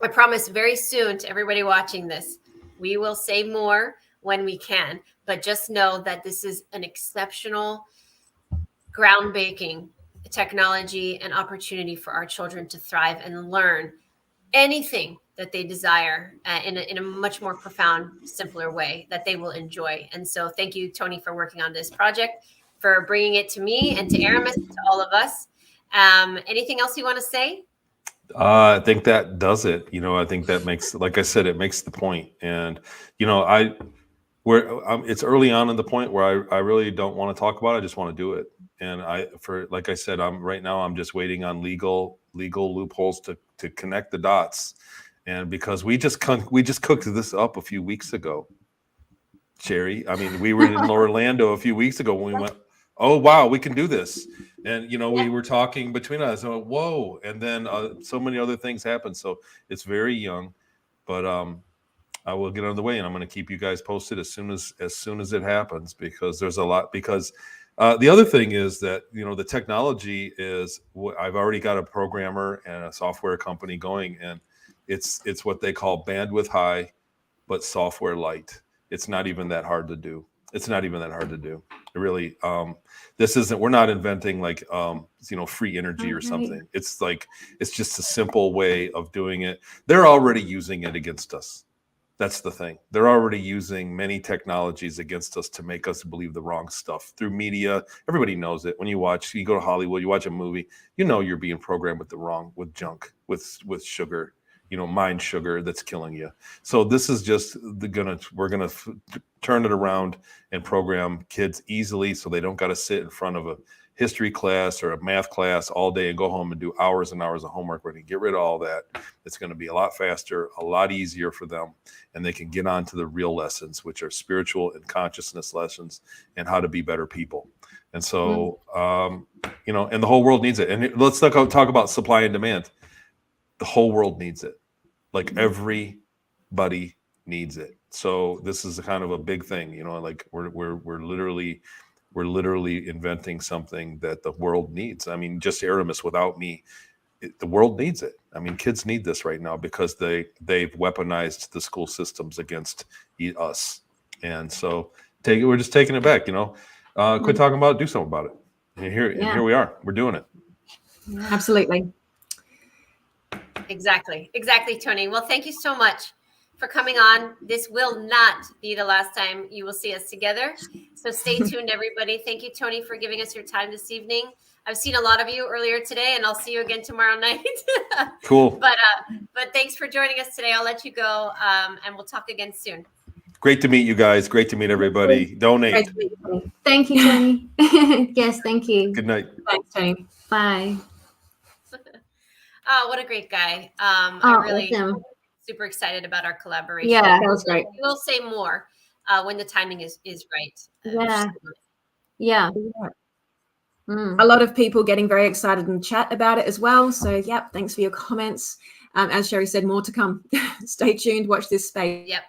I promise very soon to everybody watching this, we will say more when we can, but just know that this is an exceptional, groundbreaking technology and opportunity for our children to thrive and learn anything that they desire in a much more profound, simpler way that they will enjoy. And so thank you, Tony, for working on this project, for bringing it to me and to Aramis, to all of us. Anything else you want to say? I think that does it. I think that makes, like I said, it makes the point. And, it's early on in the point where I really don't want to talk about it. I just want to do it. And like I said, I'm just waiting on legal loopholes to connect the dots. And because we just cooked this up a few weeks ago, Sherry. I mean, we were in Orlando a few weeks ago when we went, oh, wow, we can do this. And, we were talking between us, and whoa. And then so many other things happened. So it's very young, but I will get out of the way, and I'm going to keep you guys posted as soon as it happens, because there's a lot. Because the other thing is that, the technology is, I've already got a programmer and a software company going, and it's what they call bandwidth high, but software light. It's not even that hard to do. It really, we're not inventing like, free energy or something. It's just a simple way of doing it. They're already using it against us. That's the thing. They're already using many technologies against us to make us believe the wrong stuff through media. Everybody knows it. When you go to Hollywood, you watch a movie, you're being programmed with junk, with sugar, mind sugar that's killing you. So this is just we're gonna turn it around and program kids easily, so they don't got to sit in front of a history class or a math class all day and go home and do hours and hours of homework. We're going to get rid of all that. It's going to be a lot faster, a lot easier for them, and they can get on to the real lessons, which are spiritual and consciousness lessons and how to be better people. And so, and the whole world needs it. And let's talk about supply and demand. The whole world needs it. Like everybody needs it. So this is a kind of a big thing, we're literally inventing something that the world needs. I mean, just Aramis without me, the world needs it. I mean, kids need this right now because they've weaponized the school systems against us. And so we're just taking it back, quit talking about it, do something about it. And here we are, we're doing it. Absolutely. Exactly, Tony. Well, thank you so much for coming on. This will not be the last time you will see us together. So stay tuned, everybody. Thank you, Tony, for giving us your time this evening. I've seen a lot of you earlier today, and I'll see you again tomorrow night. Cool. But thanks for joining us today. I'll let you go, and we'll talk again soon. Great to meet you guys. Great to meet everybody. Donate. Thank you, Tony. Yes, thank you. Good night. Thanks, Tony. Bye. Oh, what a great guy. I really awesome. Super excited about our collaboration. Yeah, that was great. We'll say more when the timing is right. Yeah. A lot of people getting very excited in chat about it as well. So, thanks for your comments. As Sherry said, more to come. Stay tuned. Watch this space. Yep.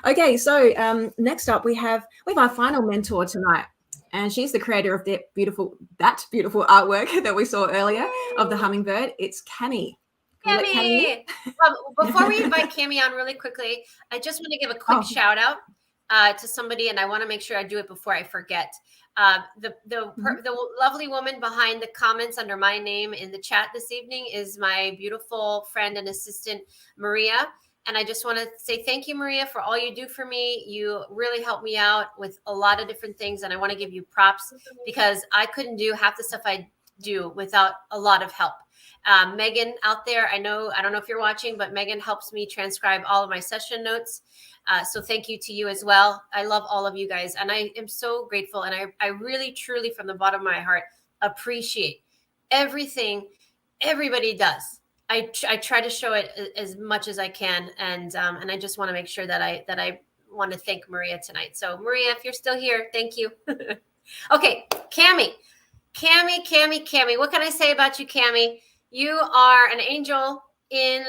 Okay, so next up we have our final mentor tonight, and she's the creator of that beautiful artwork that we saw earlier of the hummingbird. It's Cami. Cami. Before we invite Cami on really quickly, I just want to give a quick shout out to somebody, and I want to make sure I do it before I forget. The lovely woman behind the comments under my name in the chat this evening is my beautiful friend and assistant, Maria. And I just want to say thank you, Maria, for all you do for me. You really help me out with a lot of different things, and I want to give you props because I couldn't do half the stuff I do without a lot of help. Megan out there, I don't know if you're watching, but Megan helps me transcribe all of my session notes. So thank you to you as well. I love all of you guys, and I am so grateful. And I really, truly, from the bottom of my heart, appreciate everything everybody does. I try to show it as much as I can, and I just want to make sure that I want to thank Maria tonight. So Maria, if you're still here, thank you. Okay, Cami, what can I say about you, Cami? You are an angel in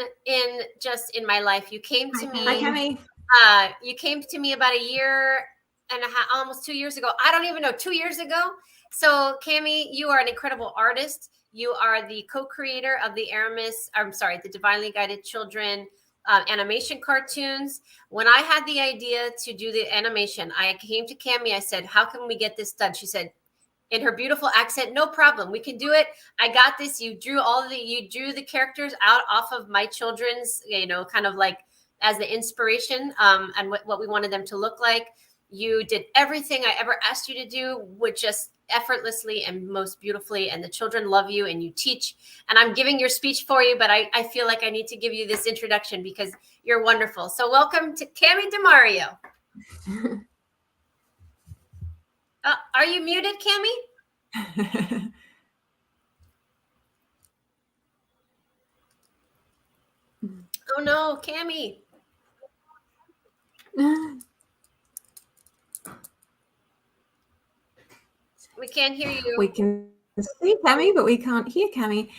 my life. You came to me. Hi, Cami. You came to me about a year and a half, almost 2 years ago. I don't even know, 2 years ago. So Cami, you are an incredible artist. You are the co-creator of the the Divinely Guided Children animation cartoons. When I had the idea to do the animation, I came to Cami. I said, how can we get this done? She said, in her beautiful accent, no problem. We can do it. I got this. You drew the characters out off of my children's, kind of like as the inspiration and what we wanted them to look like. You did everything I ever asked you to do with just effortlessly and most beautifully. And the children love you and you teach. And I'm giving your speech for you, but I feel like I need to give you this introduction because you're wonderful. So welcome to Cami DeMario. Are you muted, Cami? Oh no, Cami. We can't hear you. We can see Cami, but we can't hear Cami.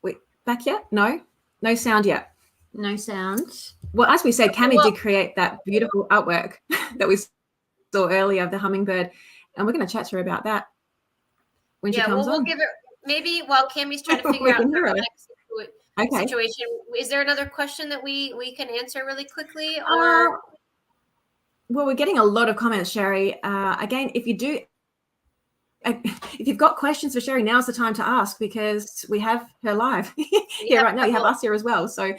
Wait, back yet? No sound yet. No sound. Well, as we said, Cami did create that beautiful artwork that we saw earlier of the hummingbird, and we're going to chat to her about that when she comes we'll on. give her maybe while Cami's trying to figure out the next situation. Is there another question that we can answer really quickly, or? Well, we're getting a lot of comments, Sherry. Again, if you've got questions for Sherry, now's the time to ask, because we have her live here right now. You have us here as well, so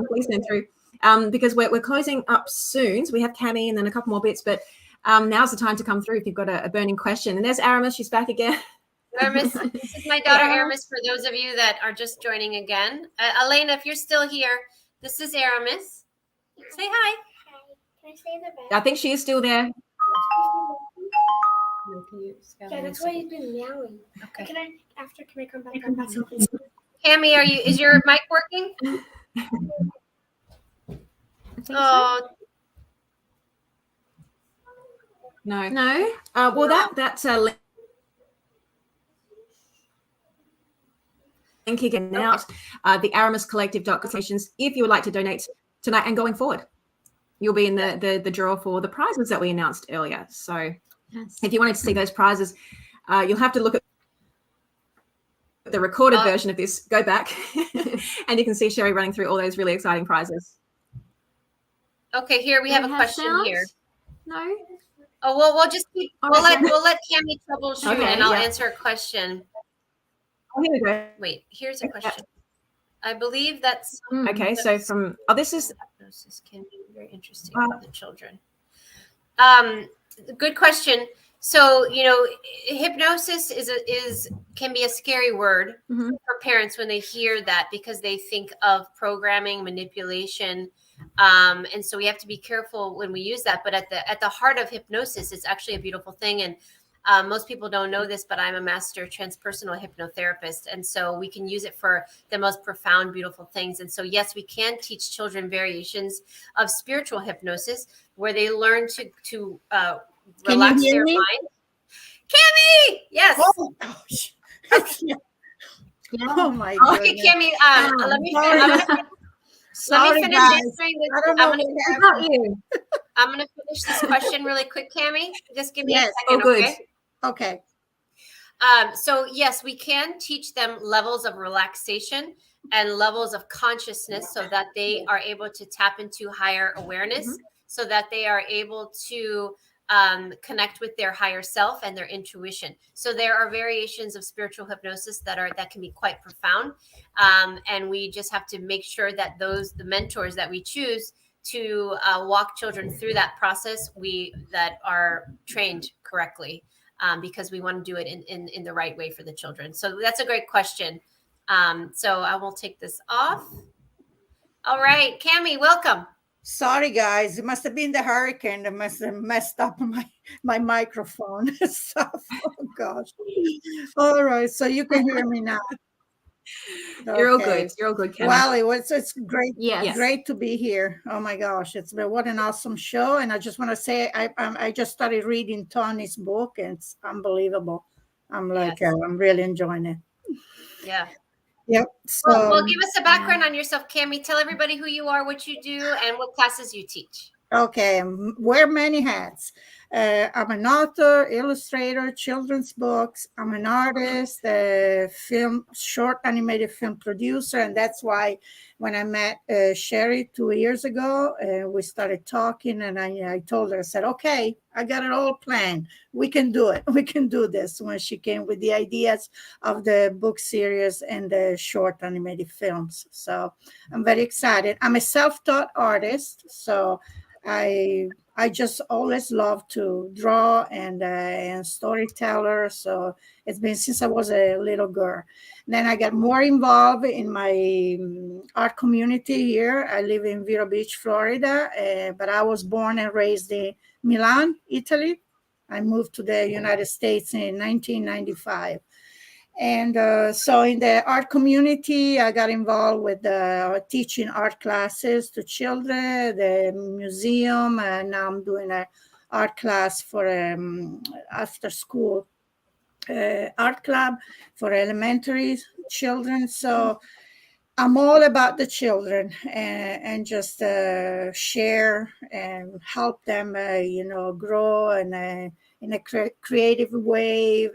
please send through. Because we're closing up soon, so we have Cami and then a couple more bits, but now's the time to come through if you've got a burning question. And there's Aramis, she's back again. Aramis, this is my daughter Aramis, for those of you that are just joining again. Elena, if you're still here, this is Aramis. Say hi. Hi. Can I stay in the bed? I think she is still there. Yeah, that's why you've been meowing. Okay. Can I come back? Cami, is your mic working? Oh. No. Well, that's a link again out. The Aramis Collective donations. If you would like to donate tonight and going forward, you'll be in the draw for the prizes that we announced earlier. So if you wanted to see those prizes, you'll have to look at the recorded version of this. Go back and you can see Sherry running through all those really exciting prizes. Okay, here we have a question here. No. Oh, well, we'll just keep. We'll let Cami troubleshoot, and I'll answer a question. Oh, here we go. Wait, here's a question. I believe that's okay. So from this is hypnosis can be very interesting for the children. Good question. So hypnosis can be a scary word for parents when they hear that, because they think of programming, manipulation. And so we have to be careful when we use that. But at the heart of hypnosis, it's actually a beautiful thing. And most people don't know this, but I'm a master transpersonal hypnotherapist. And so we can use it for the most profound, beautiful things. And so, yes, we can teach children variations of spiritual hypnosis where they learn to relax their mind. Cami! Yes. Oh, gosh. Oh, my God. Okay, Cami, let me finish. Let me finish answering this. I'm going to finish this question really quick, Cami. Just give me a second, okay? Okay. So, yes, we can teach them levels of relaxation and levels of consciousness so that they are able to tap into higher awareness, so that they are able to connect with their higher self and their intuition. So there are variations of spiritual hypnosis that can be quite profound. And we just have to make sure that the mentors that we choose to walk children through that process, that are trained correctly, because we want to do it in the right way for the children. So that's a great question. So I will take this off. All right, Cami, welcome. Sorry, guys. It must have been the hurricane that must have messed up my microphone stuff. Oh, gosh. All right. So you can hear me now. You're all good. You're all good, Cami. Well, it's great. Yes. Great to be here. Oh, my gosh. What an awesome show. And I just want to say, I just started reading Tony's book, and it's unbelievable. I'm really enjoying it. Yeah. Yep. So, well, give us a background on yourself, Cami. Tell everybody who you are, what you do, and what classes you teach. Okay, wear many hats. I'm an author, illustrator, children's books. I'm an artist, short animated film producer, and that's why when I met Sherry 2 years ago, we started talking, and I told her, I said, okay, I got it all planned. We can do it. We can do this. When she came with the ideas of the book series and the short animated films. So I'm very excited. I'm a self-taught artist, so I just always love to draw and storyteller. So it's been since I was a little girl. Then I got more involved in my art community here. I live in Vero Beach, Florida, but I was born and raised in Milan, Italy. I moved to the United States in 1995. And so in the art community, I got involved with teaching art classes to children, the museum, and now I'm doing an art class for after school art club for elementary children. So I'm all about the children and just share and help them, grow and in a creative way.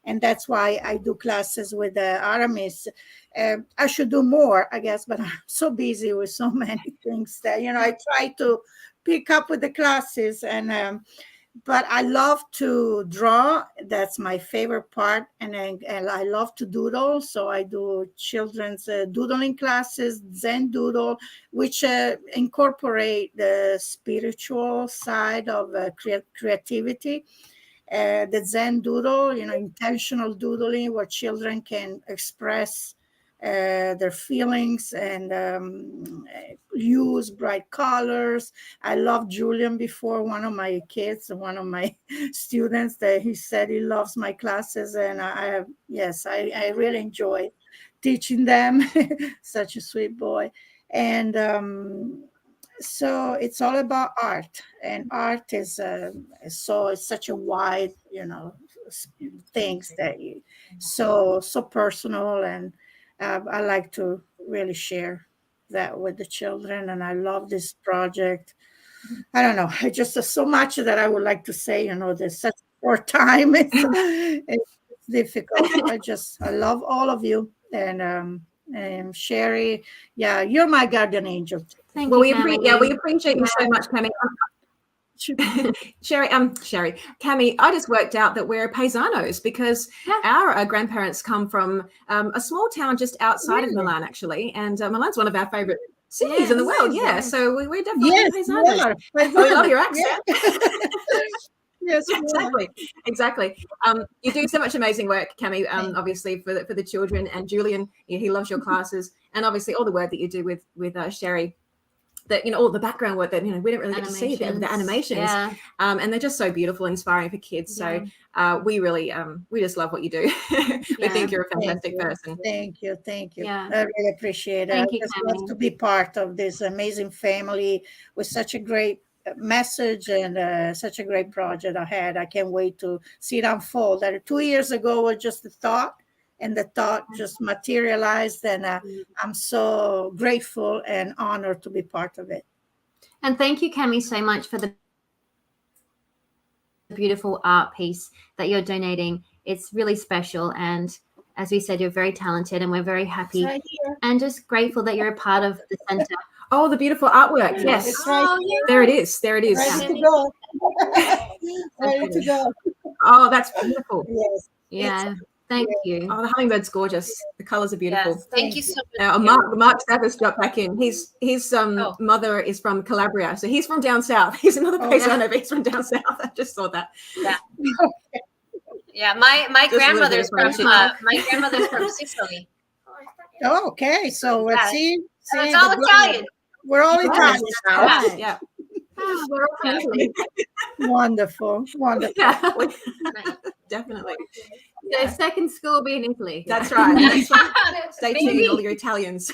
And that's why I do classes with Aramis. I should do more, I guess, but I'm so busy with so many things that, I try to pick up with the classes but I love to draw. That's my favorite part. And I love to doodle. So I do children's doodling classes, Zen doodle, which incorporate the spiritual side of creativity. The Zen doodle, intentional doodling, where children can express their feelings and use bright colors. I love Julian before, one of my kids, one of my students, that he said he loves my classes. And I really enjoy teaching them. Such a sweet boy. And so it's all about art, and art is it's such a wide, things that so personal, and I like to really share that with the children. And I love this project. I don't know, I just so much that I would like to say. There's such short time. It's difficult. I love all of you, and Sherry, yeah, you're my guardian angel. Thank Well, you, we appreciate you so much, Cami. Sherry, Cami, I just worked out that we're paisanos because our grandparents come from a small town just outside of Milan, actually, and Milan's one of our favorite cities in the world. Yeah, so we're definitely paisanos. We love your accent. Yes, exactly. You do so much amazing work, Cami. Obviously for the children, and Julian, he loves your classes, and obviously all the work that you do with Sherry. That all the background work that we don't really get to see the animations, and they're just so beautiful, inspiring for kids. So we really we just love what you do. We think you're a fantastic person. Thank you. Yeah. I really appreciate it. Thank you, I just Cami. love to be part of this amazing family with such a great message and such a great project ahead. I can't wait to see it unfold. That 2 years ago was just a thought, and the thought just materialized, and I'm so grateful and honored to be part of it. And thank you, Cami, so much for the beautiful art piece that you're donating. It's really special, and as we said, you're very talented, and we're very happy and just grateful that you're a part of the center. Oh, the beautiful artwork! Yes, It's right here. There it is. Ready to go. Ready to go. Oh, that's beautiful. Yes. Yeah. Thank you. Oh, the hummingbird's gorgeous. The colors are beautiful. Yes, thank you so much. Mark Savas dropped back in. His mother is from Calabria, so he's from down south. He's another paisano, but he's from down south. I just saw that. Yeah, my grandmother's from Sicily. Oh, okay, so let's see. So it's all Italian. We're all Italian now. Yeah. We're all Italy. Wonderful. Definitely. The second school will be in Italy. That's right. Stay tuned, all your Italians.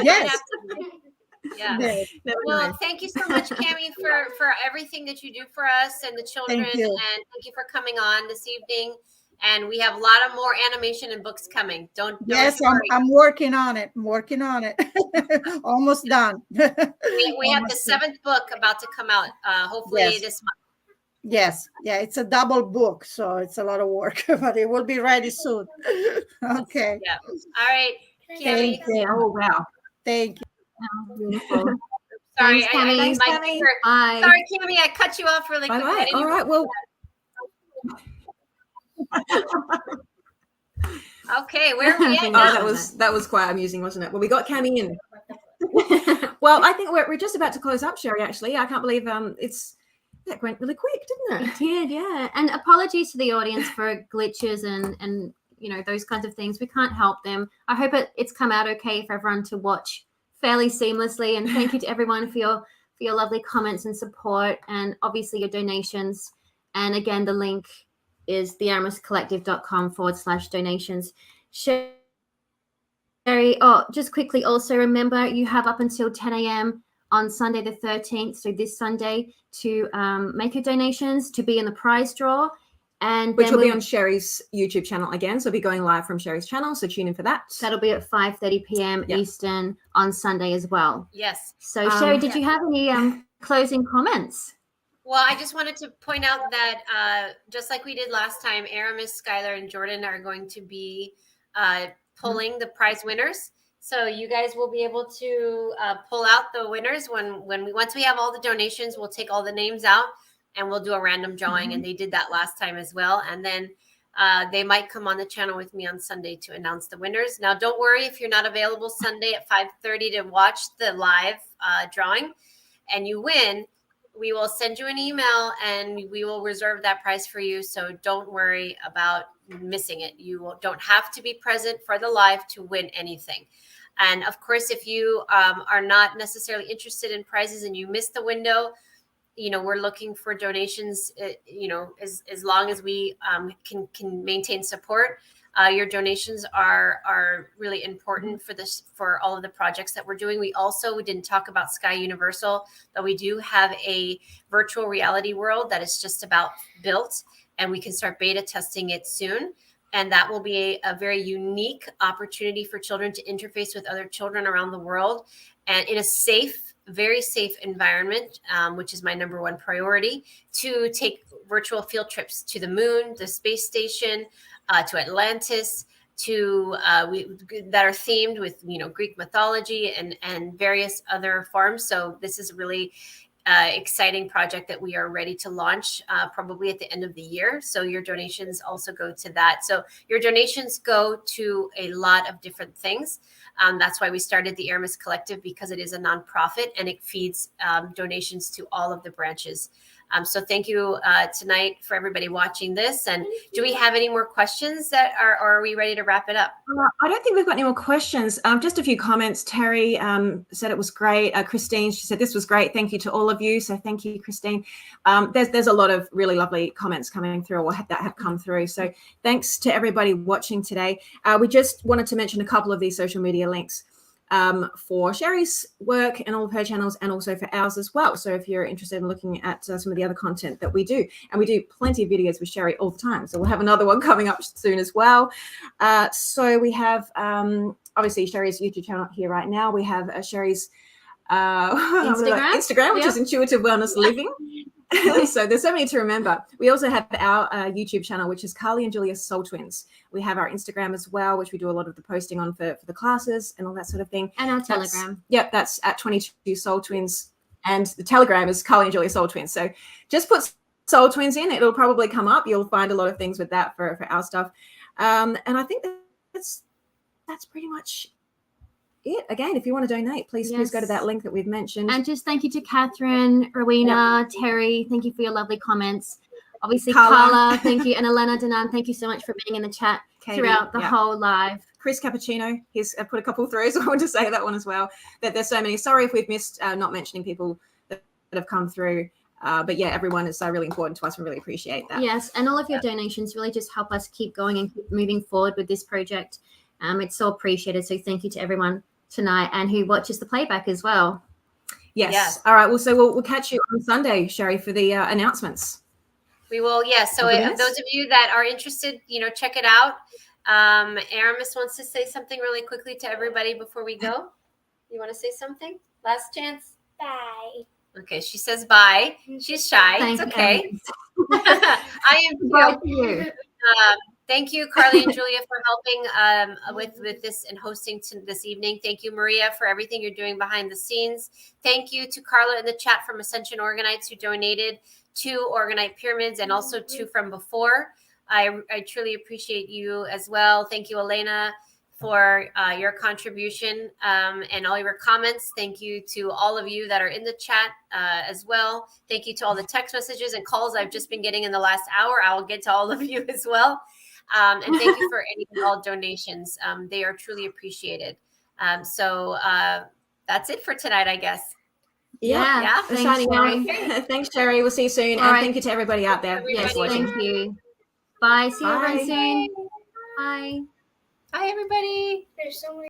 Yes. Yeah. Well, thank you so much, Cami, for everything that you do for us and the children. Thank you. And thank you for coming on this evening. And we have a lot of more animation and books coming. Don't I'm working on it. Almost done. We have the 7th book about to come out, hopefully this month. Yes. Yeah, it's a double book, so it's a lot of work, but it will be ready soon. Okay. Yeah. All right. Thank you. Oh, wow. Thank you. Oh, beautiful. Sorry, Thanks, Cami. Bye. Sorry, Cami, I cut you off really quick. Bye. All right. Well. Okay, where are we at now? now? That was quite amusing, wasn't it? Well, we got Cami in. Well, I think we're just about to close up, Sherry. Actually, I can't believe that went really quick, didn't it? It did, yeah. And apologies to the audience for glitches and those kinds of things. We can't help them. I hope it's come out okay for everyone to watch fairly seamlessly. And thank you to everyone for your lovely comments and support, and obviously your donations. And again, the link is thearamiscollective.com/donations. Sherry, oh, just quickly, also remember you have up until 10 a.m. on Sunday the 13th, so this Sunday, to make your donations, to be in the prize draw. And which then will be on Sherry's YouTube channel again. So we'll be going live from Sherry's channel. So tune in for that. That'll be at 5:30 p.m. Eastern on Sunday as well. Yes. So Sherry, did you have any closing comments? Well, I just wanted to point out that just like we did last time, Aramis, Skylar, and Jordan are going to be pulling the prize winners. So you guys will be able to pull out the winners once we have all the donations. We'll take all the names out and we'll do a random drawing. And they did that last time as well. And then they might come on the channel with me on Sunday to announce the winners. Now, don't worry if you're not available Sunday at 5:30 to watch the live drawing and you win. We will send you an email and we will reserve that prize for you. So don't worry about missing it. Don't have to be present for the live to win anything. And of course, if you are not necessarily interested in prizes and you miss the window, we're looking for donations, as long as we can maintain support. Your donations are really important for all of the projects that we're doing. We didn't talk about Sky Universal, but we do have a virtual reality world that is just about built, and we can start beta testing it soon. And that will be a very unique opportunity for children to interface with other children around the world, and in a very safe environment, which is my number one priority, to take virtual field trips to the moon, the space station, to Atlantis, that are themed with Greek mythology and various other forms. So this is a really exciting project that we are ready to launch probably at the end of the year. So your donations also go to that. So your donations go to a lot of different things. That's why we started the Aramis Collective, because it is a nonprofit and it feeds donations to all of the branches. So thank you tonight for everybody watching this. And do we have any more questions or are we ready to wrap it up? I don't think we've got any more questions. Just a few comments. Terry said it was great. Christine, she said this was great. Thank you to all of you. So thank you, Christine. There's a lot of really lovely comments coming through or that have come through. So thanks to everybody watching today. We just wanted to mention a couple of these social media links for Sherry's work and all of her channels, and also for ours as well. So if you're interested in looking at some of the other content that we do, and we do plenty of videos with Sherry all the time, so we'll have another one coming up soon as well. So we have obviously Sherry's YouTube channel here right now. We have Sherry's Instagram, which is Intuitive Wellness Living. So there's so many to remember. We also have our YouTube channel, which is Carly and Julia Soul Twins. We have our Instagram as well, which we do a lot of the posting on for the classes and all that sort of thing. And our Telegram. Yep, that's at 22 Soul Twins. And the Telegram is Carly and Julia Soul Twins. So just put Soul Twins in. It'll probably come up. You'll find a lot of things with that for our stuff. And I think that's pretty much it. Again, if you want to donate, please go to that link that we've mentioned. And just thank you to Catherine, Rowena, Terry. Thank you for your lovely comments. Obviously, Carla, thank you. And Elena Danan, thank you so much for being in the chat throughout the whole live. Chris Cappuccino, he's put a couple through, so I want to say that one as well. That there's so many. Sorry if we've missed not mentioning people that have come through. But yeah, everyone is really important to us. We really appreciate that. Yes, and all of your donations really just help us keep going and keep moving forward with this project. It's so appreciated. So thank you to everyone tonight and who watches the playback as well. Yes. All right. Well, so we'll catch you on Sunday, Sherry, for the announcements. We will. Yes. So those of you that are interested, check it out. Aramis wants to say something really quickly to everybody before we go. You want to say something? Last chance. Bye. Okay. She says bye. She's shy. It's okay. I am too. Thank you, Carly and Julia, for helping with this and hosting this evening. Thank you, Maria, for everything you're doing behind the scenes. Thank you to Carla in the chat from Ascension Organites, who donated 2 Organite Pyramids and also 2 from before. I truly appreciate you as well. Thank you, Elena, for your contribution and all your comments. Thank you to all of you that are in the chat as well. Thank you to all the text messages and calls I've just been getting in the last hour. I will get to all of you as well. And thank you for any and all donations. They are truly appreciated. So that's it for tonight, I guess. Yeah. Thanks, Sherry. Thanks, Sherry. We'll see you soon. And thank you to everybody out there. Yes, thank you. Bye. Bye. See you Bye. again soon. Bye. Bye, everybody. There's so many.